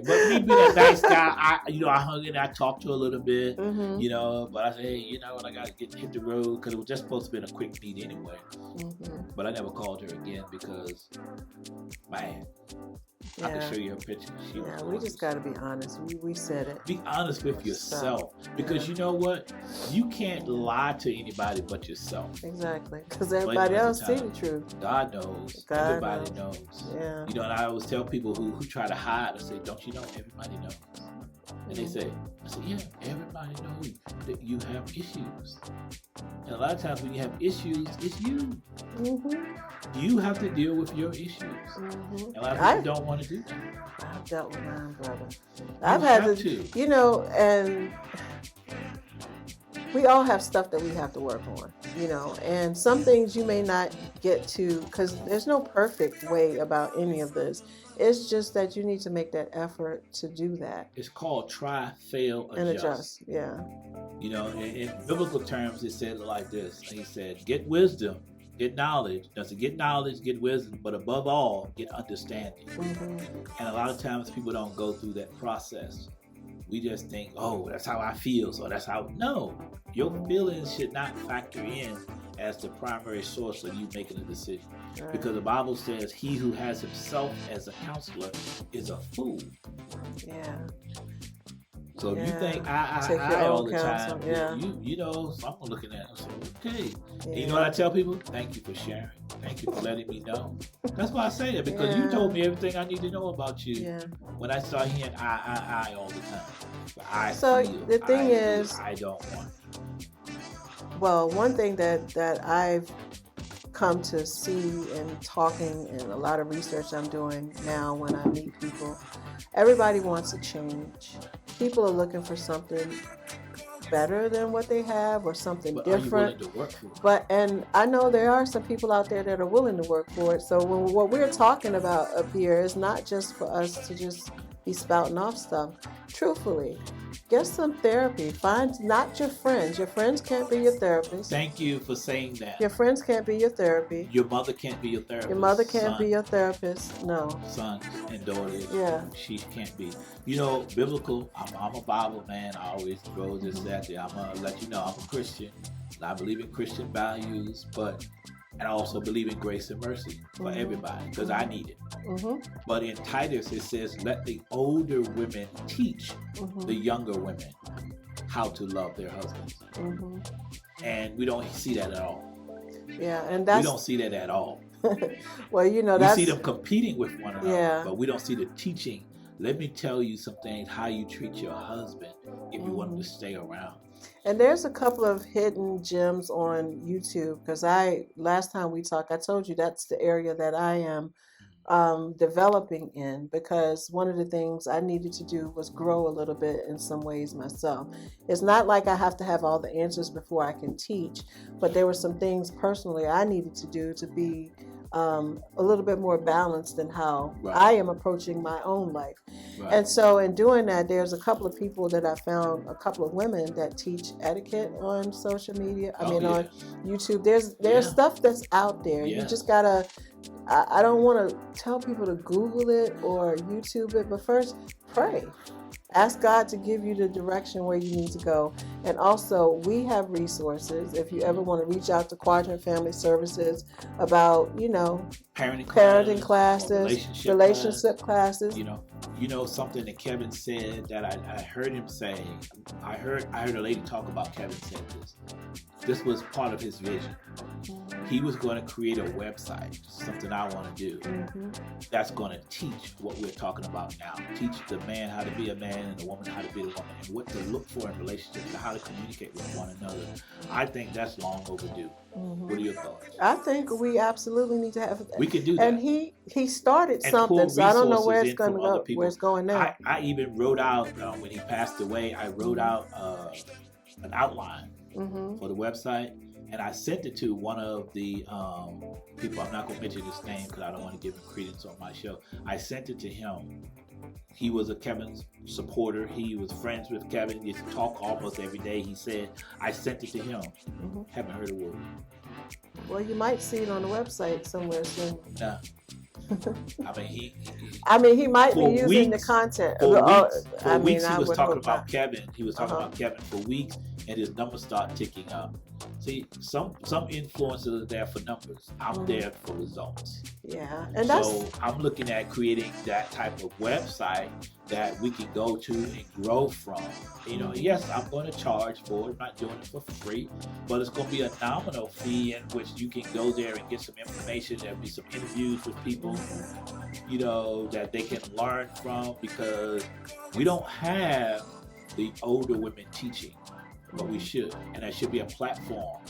But me being a nice guy, I hung in. I talked to her a little bit. Mm-hmm. But I said, hey, I gotta hit the road because it was just supposed to be a quick meet anyway. Mm-hmm. But I never called her again because, man, I can show you her picture. She was Yeah, we gorgeous. just got to be honest. We said it. Be honest with yourself because you know what? You can't lie to anybody but yourself. Exactly. Because everybody else see the truth. God knows. God Everybody knows. Yeah. And I always tell people who try to hide, I say, don't you know everybody knows? And they say, I say, yeah, everybody knows that you have issues. And a lot of times when you have issues, it's you. Mm-hmm. You have to deal with your issues. Mm-hmm. And a lot of people don't want to do that. I've dealt with mine, brother. You I've had have to, and we all have stuff that we have to work on, and some things you may not get to because there's no perfect way about any of this. It's just that you need to make that effort to do that. It's called try, fail, adjust. And adjust, yeah. In biblical terms, it said it like this. He said, get wisdom, get knowledge. Doesn't get knowledge, get wisdom, but above all, get understanding. Mm-hmm. And a lot of times people don't go through that process. we just think, oh, that's how I feel, so that's how. No, your feelings should not factor in as the primary source of you making a decision. Right. Because the Bible says, he who has himself as a counselor is a fool. Yeah. So if you Yeah. think Take your I all own the counsel, time, yeah. you know, so I'm looking at it and say, okay. And you Yeah. know what I tell people? Thank you for sharing. Thank you for letting me know. That's why I say that, because you Yeah. told me everything I need to know about you. Yeah. When I start hearing I all the time. But I So feel, the thing I do, is- I don't want. Well, one thing that I've come to see in talking and a lot of research I'm doing now when I meet people, everybody wants a change. People are looking for something better than what they have or something But different. are you willing to work for it? But and I know there are some people out there that are willing to work for it. So what we're talking about up here is not just for us to just be spouting off stuff. Truthfully, get some therapy. Find not your friends. Your friends can't be your therapist. Thank you for saying that. Your friends can't be your therapy. Your mother can't be your therapist. Your mother can't be son, your therapist. No. sons and daughters. Yeah. She can't be. You know, biblical. I'm a Bible man. I always throw this that there. I'm gonna let you know I'm a Christian. I believe in Christian values, and I also believe in grace and mercy for Mhm. everybody because I need it. Mhm. But in Titus it says, "Let the older women teach Mhm. the younger women how to love their husbands." Mhm. And we don't see that at all. Yeah, and We that's don't see that at all. well, you know, We that's see them competing with one another, Yeah. but we don't see the teaching. Let me tell you some things, how you treat your husband if you want him to stay around. And there's a couple of hidden gems on YouTube because last time we talked, I told you that's the area that I am developing in because one of the things I needed to do was grow a little bit in some ways myself. It's not like I have to have all the answers before I can teach, but there were some things personally I needed to do to be a little bit more balanced in how Right. I am approaching my own life. Right. And so in doing that, there's a couple of people that I found, a couple of women that teach etiquette on social media. Oh, on YouTube. There's Yeah. stuff that's out there. You Yes. just gotta, I don't want to tell people to Google it or YouTube it, but first pray. Ask God to give you the direction where you need to go. And also, we have resources. If you ever want to reach out to Quadrant Family Services about, parenting classes, or relationship classes. You know something that Kevin said that I heard him say. I heard a lady talk about Kevin said this. This was part of his vision. He was going to create a website, something I want to do, that's going to teach what we're talking about now. Teach the man how to be a man and the woman how to be a woman and what to look for in relationships and how to communicate with one another. I think that's long overdue. What are your thoughts? I think we absolutely need to have. We can do that. And he started And something, pull so I don't know where resources it's going in to from other go. people. Where it's going now. I even wrote out, when he passed away, I wrote out an outline for the website, and I sent it to one of the people. I'm not going to mention his name because I don't want to give him credence on my show. I sent it to him. He was a Kevin supporter. He was friends with Kevin. He used to talk almost every day. He said, I sent it to him. Haven't heard a word. Well, you might see it on the website somewhere soon. Nah. He might be for using weeks- the content. For weeks, I he was would talking hope about not. Kevin. He was talking about Kevin for weeks, and his numbers start ticking up. See, some influencers are there for numbers. I'm there for results. Yeah, and that's So I'm looking at creating that type of website that we can go to and grow from. Yes, I'm going to charge for it. I'm not doing it for free, but it's going to be a nominal fee in which you can go there and get some information. There'll be some interviews with people, that they can learn from, because we don't have the older women teaching, but we should, and that should be a platform.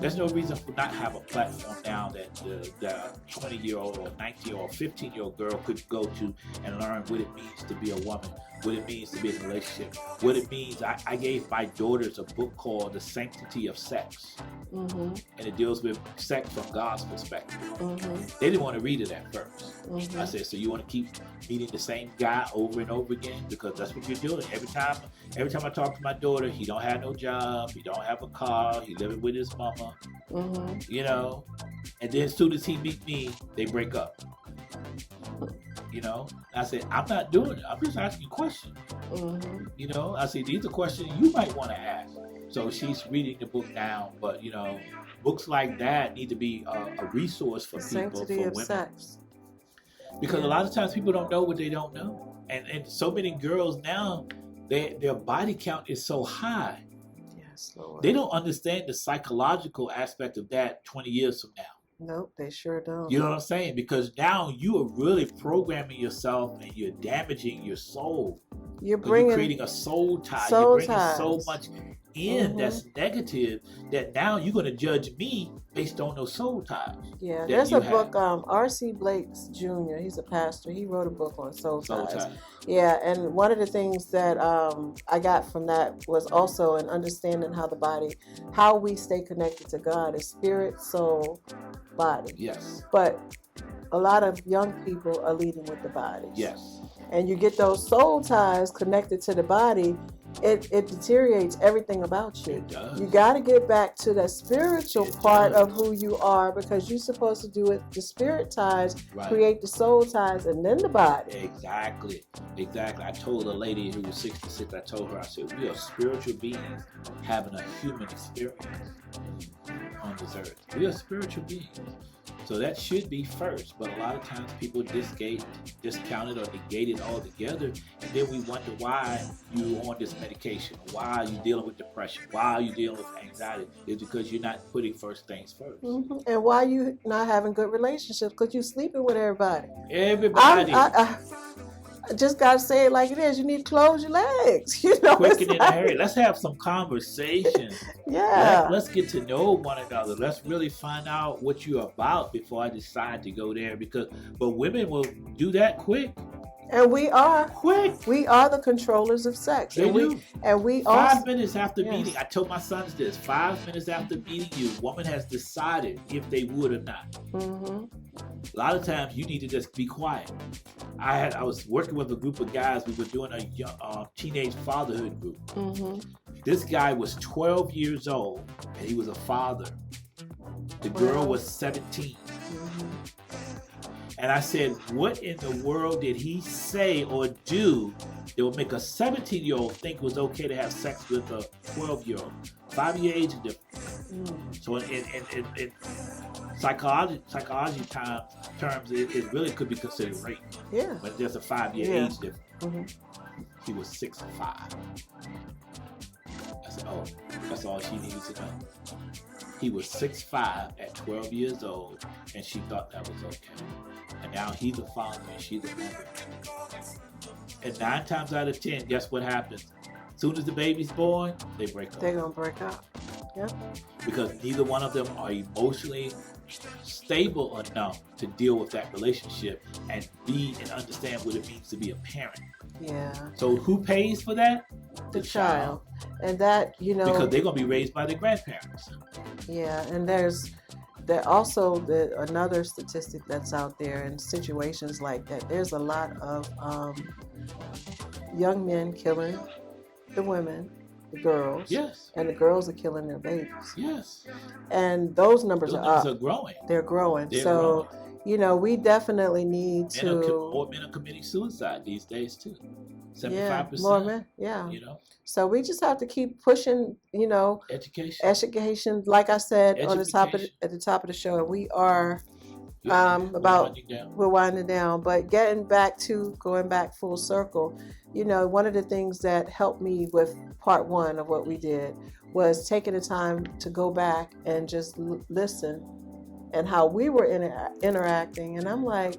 There's no reason for not have a platform now that the 20-year-old or 19-year-old or 15-year-old girl could go to and learn what it means to be a woman, what it means to be in a relationship, what it means. I gave my daughters a book called The Sanctity of Sex, and it deals with sex from God's perspective. They didn't want to read it at first. I said, so you want to keep meeting the same guy over and over again? Because that's what you're doing. Every time I talk to my daughter, he don't have no job, he don't have a car, he living with his mama, and then as soon as he meet me, they break up. I said, I'm not doing it. I'm just asking questions. Mm-hmm. You know, I say these are questions you might want to ask. So she's reading the book now, but you know, books like that need to be a resource for The people, sanctity for of women, sex. because a Yeah. lot of times people don't know what they don't know, and so many girls now, their body count is so high, Yes, Lord. they don't understand the psychological aspect of that 20 years from now. Nope, they sure don't. You know what I'm saying? Because now you are really programming yourself and you're damaging your soul. You're Because you're bringing creating a soul tie. soul You're bringing so ties. much in Mhm. that's negative that now you're going to judge me based on those soul ties. Yeah, that there's you a have. book, R.C. Blakes Jr., he's a pastor. He wrote a book on soul Soul ties. ties. Yeah, and one of the things that I got from that was also an understanding how the body, how we stay connected to God is spirit, soul, body. Yes. But a lot of young people are leading with the bodies. Yes. And you get those soul ties connected to the body, it deteriorates everything about you. It does. You got to get back to the spiritual It part does. of who you are, because you're supposed to do it. The spirit ties Right. create the soul ties, and then the body. Exactly. Exactly. I told a lady who was 66, I told her, I said, we are spiritual beings having a human experience on this earth. We are spiritual beings. So that should be first. But a lot of times people discount it or negate it altogether. And then we wonder why you on this medication. Why are you dealing with depression? Why are you dealing with anxiety? It's because you're not putting first things first. Mm-hmm. And why you not having good relationships? Because you sleeping with everybody. Everybody. I just got to say it like it is. You need to close your legs. You know, Quick it's and in a like- hurry. Let's have some conversation. Yeah. Let's get to know one another. Let's really find out what you're about before I decide to go there. But women will do that quick. And we are the controllers of sex. They and do. we 5 also minutes after Yes. meeting, I told my sons this. 5 minutes after meeting you, woman has decided if they would or not. Mm-hmm. A lot of times you need to just be quiet. I was working with a group of guys. We were doing a young, teenage fatherhood group. Mm-hmm. This guy was 12 years old and he was a father. The girl Wow. was 17. Mm-hmm. And I said, what in the world did he say or do that would make a 17-year-old think it was okay to have sex with a 12-year-old? 5-year age difference. Mm. So in psychology terms, it really could be considered rape. Yeah. But there's a 5-year Yeah. age difference. Mm-hmm. He was 6'5". I said, oh, that's all she needed to know. He was 6'5" at 12 years old, and she thought that was okay. And now he's a father and she's a mother. And 9 times out of 10, guess what happens? As soon as the baby's born, they break up. They're gonna break up. Because neither one of them are emotionally stable enough to deal with that relationship and be and understand what it means to be a parent. Yeah. So who pays for that? The child. And that, you know, Because they're going to be raised by their grandparents. yeah, and there's also another statistic that's out there in situations like that. There's a lot of young men killing the women, the girls, Yes. and the girls are killing their babies. Yes. And those numbers Those are numbers up. are growing. They're growing. They're So, growing. you know, we definitely need More to. men are committing suicide these days too. 75%. Yeah, more men. Yeah. You know, So we just have to keep pushing, you know, education. education. Like I said on the top of Education. at the top of the show, and we are Yeah. about Winding down. we're winding down, but going back full circle, you know, one of the things that helped me with part 1 of what we did was taking the time to go back and just listen and how we were interacting. And I'm like,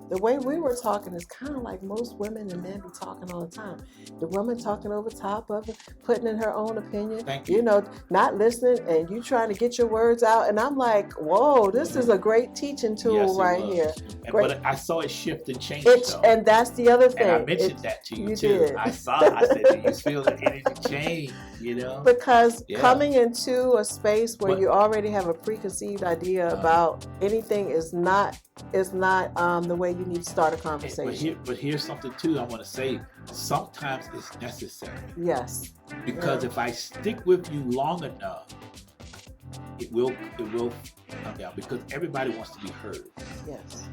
the way we were talking is kind of like most women and men be talking all the time. The woman talking over top of it, putting in her own opinion, Thank you you. know, not listening, and you trying to get your words out. And I'm like, whoa, this is a great teaching tool Yes, it right was. here. And, Great. but I saw it shift and change. It's, though. and that's the other thing. And I mentioned It- that to you, you too. did. I saw it. I said, do you feel the energy change? You know? because Yeah. coming into a space where But- you already have a preconceived idea about anything is not the way you need to start a conversation. But here's something too I want to say. Sometimes it's necessary. Yes. Because Yeah. if I stick with you long enough, it will come down because everybody wants to be heard. Yes.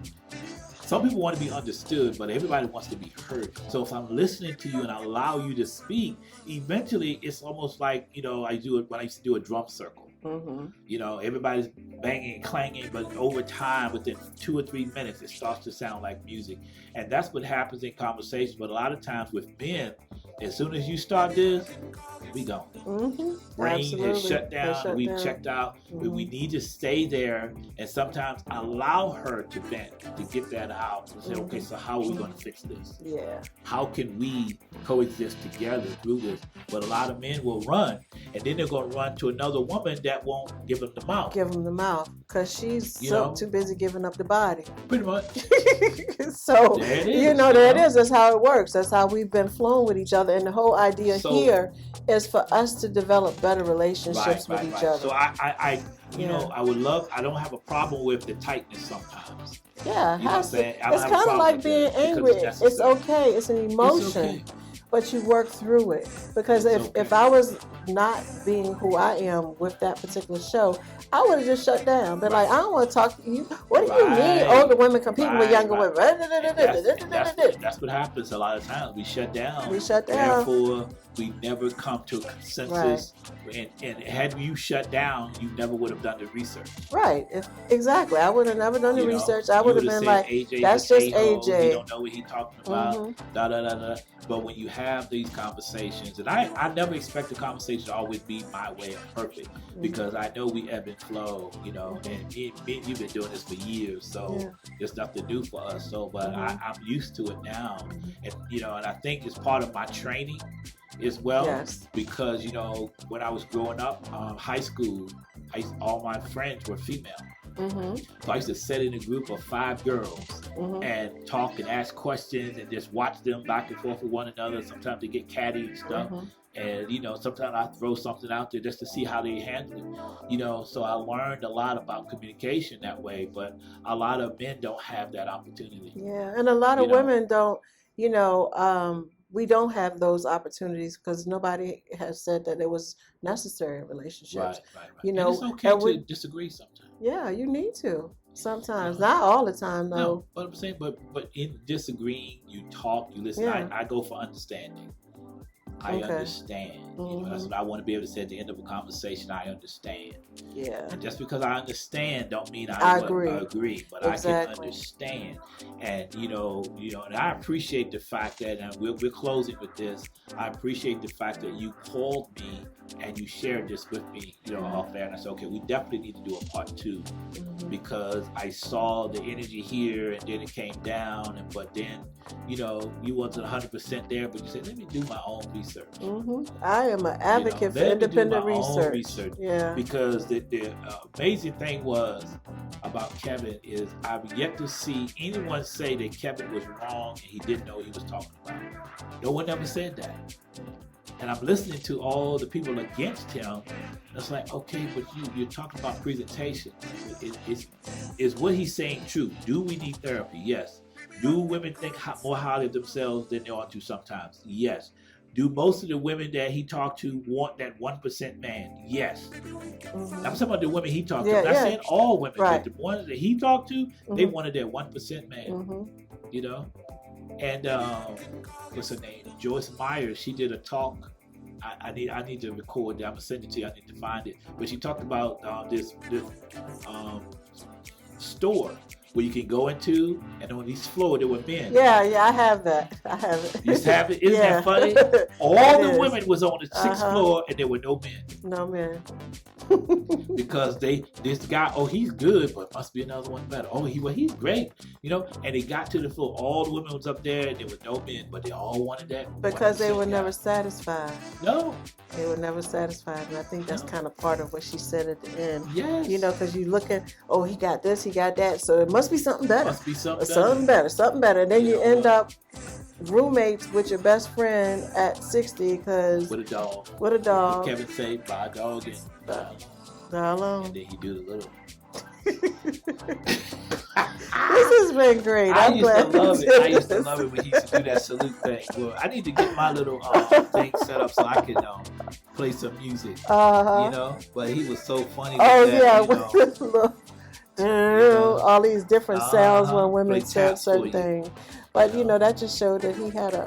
some people want to be understood, but everybody wants to be heard. So if I'm listening to you and I allow you to speak, eventually it's almost like, you know, I do it when I used to do a drum circle. You know, everybody's banging and clanging, but over time, within 2 or 3 minutes, it starts to sound like music. And that's what happens in conversations. But a lot of times with men, as soon as you start this, we go. Brain Absolutely. has shut down. Shut We've down. checked out. But we need to stay there and sometimes allow her to vent, to get that out and say, okay, so how are we going to fix this? Yeah. How can we coexist together through this? But a lot of men will run, and then they're going to run to another woman that won't give them the mouth. Give them the mouth because she's You so know? too busy giving up the body. Pretty much. So, There it is, you know, there it is. That's how it works. That's how we've been flowing with each other. And the whole idea So- here is for us to develop better relationships with each other. So I you Yeah. know, I would love. I don't have a problem with the tightness sometimes. Yeah, it You know what I'm has to. saying? I don't It's have a kind of problem like with being that because angry. it's It's necessary. okay. It's an emotion. It's okay. But you work through it. Because It's if okay. I was not being who I am with that particular show, I would have just shut down. Been like, I don't want to talk to you. What do you mean Right. older women competing with Right, younger right. women? And that's what happens a lot of times. We shut down. We shut down. Therefore, we never come to a consensus. And had you shut down, you never would have done the research. Right. Exactly. I would have never done the You know, research. I you would have would've been said, like, AJ that's is just a-hole, AJ. He don't know what he's talking about. Mhm. Da da da da. But when you have these conversations, and I never expect the conversation to always be my way of perfect, because I know we ebb and flow, you know, and me and you've been doing this for years, so Yeah. there's nothing new for us. So, but Mhm. I'm used to it now, and you know, and I think it's part of my training as well, Yes. because you know, when I was growing up, high school, all my friends were female. Mm-hmm. So I used to sit in a group of 5 girls Mm-hmm. and talk and ask questions and just watch them back and forth with one another. Sometimes they get catty and stuff. Mm-hmm. And, you know, sometimes I throw something out there just to see how they handle it. You know, so I learned a lot about communication that way, but a lot of men don't have that opportunity. Yeah, and a lot of You know? women don't, we don't have those opportunities because nobody has said that it was necessary in relationships. Right. You And know, it's okay and to we- disagree sometimes. Yeah, you need to sometimes, Yeah. not all the time though. No, but I'm saying, but in disagreeing, you talk, you listen. Yeah. I go for understanding. I Okay. understand. You know, that's Mhm. what I want to be able to say at the end of a conversation. I understand. Yeah, And just because I understand, don't mean I I agree. agree. But I can Exactly. understand, and you know, and I appreciate the fact that, and we're closing with this. I appreciate the fact that you called me and you shared this with me. You know, off air, and I said, okay, we definitely need to do a part 2. Mhm. Because I saw the energy here and then it came down, but then, you know, you wasn't 100% there, but you said, let me do my own research. Mhm. I am an advocate for let me do independent my own research. research. Yeah, Because the amazing thing was about Kevin is I've yet to see anyone say that Kevin was wrong and he didn't know what he was talking about. No one ever said that. And I'm listening to all the people against him. It's like, okay, but you're talking about presentation. Is what he's saying true? Do we need therapy? Yes. Do women think more highly of themselves than they ought to sometimes? Yes. Do most of the women that he talked to want that 1% man? Yes. Mhm. I'm talking about the women he talked to. Yeah, I'm not yeah. saying all women, Right. but the ones that he talked to, they Mhm. wanted that 1% man. Mhm. You know? And what's her name? Joyce Myers, she did a talk. I need to record that. I'm gonna send it to you. I need to find it. But she talked about this store where you can go into, and on each floor there were men. Yeah, I have that. I have it. You have it? Isn't Yeah. that funny? All It the is. women was on the 6th Uh-huh. floor, and there were no men. No man. Because this guy, oh, he's good, but must be another one better. Oh, he's great, you know. And they got to the floor, all the women was up there, and there were no men, but they all wanted that. Because they 1% were guy. never satisfied. No. They were never satisfied, and I think that's No. kind of part of what she said at the end. Yes. You know, because you look at, oh, he got this, he got that, so it must be something better. Must be something. Something better. And then You you know end what? up roommates with your best friend at 60 because With a dog. with a dog. Kevin say, buy a dog and Not alone. and then he do the little. This has been great. I I'm used to glad love we it. did I used to this. love it when he used to do that salute thing. Well, I need to get my little thing set up so I can play some music. Uh-huh. You know, but he was so funny. Oh with that, yeah, you with know. the little all these different sounds when women Play said taps for certain you. things. But You know. that just showed that he had a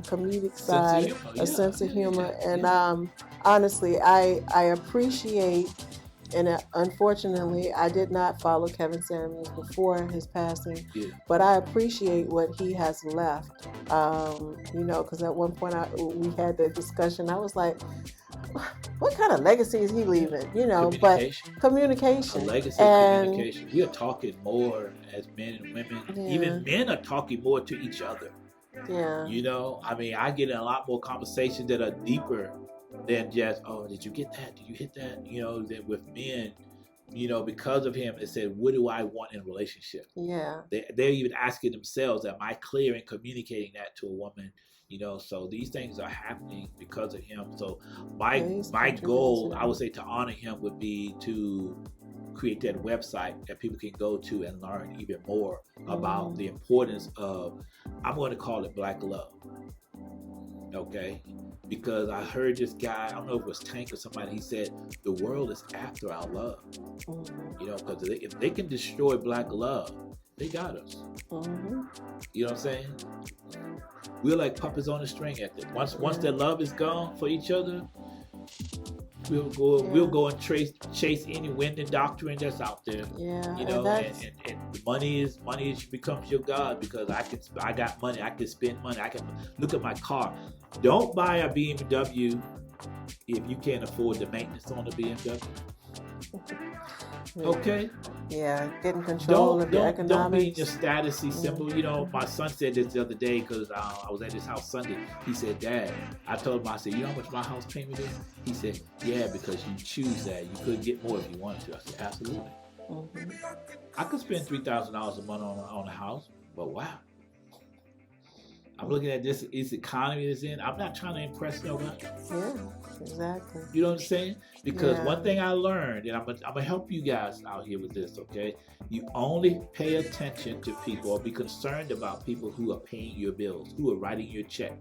comedic Sense of side, humor, a yeah, sense of yeah, humor, yeah, and yeah. honestly, I appreciate. And unfortunately, I did not follow Kevin Samuels before his passing, Yeah. but I appreciate what he has left. Because at one point we had the discussion. I was like, what kind of legacy is he leaving? But Communication. A communication. legacy of And communication. We are talking more as men and women. yeah, Even men are talking more to each other. yeah, I mean, I get in a lot more conversations that are deeper than just, oh, did you get that? Did you hit that? That with men, because of him, it said, what do I want in a relationship? yeah. They're even asking themselves, am I clear in communicating that to a woman? So these things are happening because of him. So my He's my contributed goal, to I would say, to honor him would be to create that website that people can go to and learn even more about the importance of, I'm going to call it black love. Okay, because I heard this guy, I don't know if it was Tank or somebody, he said the world is after our love. Because if they can destroy black love, they got us. You know what I'm saying? We're like puppets on a string at this. Once their love is gone for each other, we'll go and chase any wind and doctrine that's out there. Yeah. And money becomes your god, because I got money, I can spend money, I can look at my car. Don't buy a BMW if you can't afford the maintenance on the BMW. Okay. Yeah, getting control of your economics. Don't be in your statusy symbol. My son said this the other day, because I was at his house Sunday. He said, Dad, I told him, I said, you know how much my house payment is? He said, yeah, because you choose that. You could get more if you wanted to. I said, absolutely. I could spend $3,000 a month on a house, but wow. I'm looking at this economy it's in. I'm not trying to impress nobody. Yeah, exactly. You know what I'm saying? Because one thing I learned, and I'm gonna help you guys out here with this, okay? You only pay attention to people, or be concerned about people who are paying your bills, who are writing your check.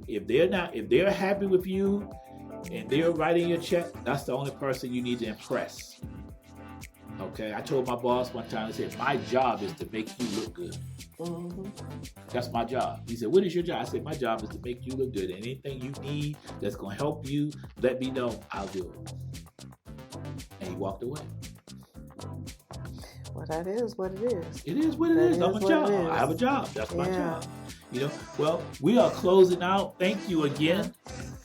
If they're happy with you and they're writing your check, that's the only person you need to impress. Okay, I told my boss one time, I said, my job is to make you look good. That's my job. He said, what is your job? I said, my job is to make you look good. And anything you need that's going to help you, let me know. I'll do it. And he walked away. Well, that is what it is. It is what it is. I'm a job. I have a job. That's my job. Well, we are closing out. Thank you again.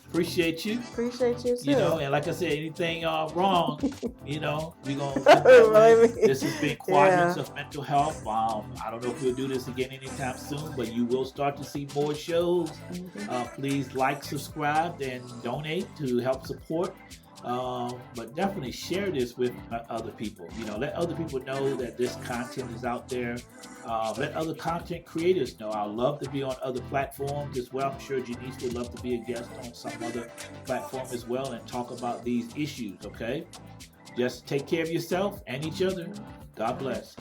Appreciate you. Appreciate you too. And like I said, anything wrong, we're gonna this has been Quadrants of Mental Health. I don't know if we'll do this again anytime soon, but you will start to see more shows. Please like, subscribe, and donate to help support. But definitely share this with other people. Let other people know that this content is out there. Let other content creators know. I'd love to be on other platforms as well. I'm sure Janice would love to be a guest on some other platform as well and talk about these issues, okay? Just take care of yourself and each other. God bless.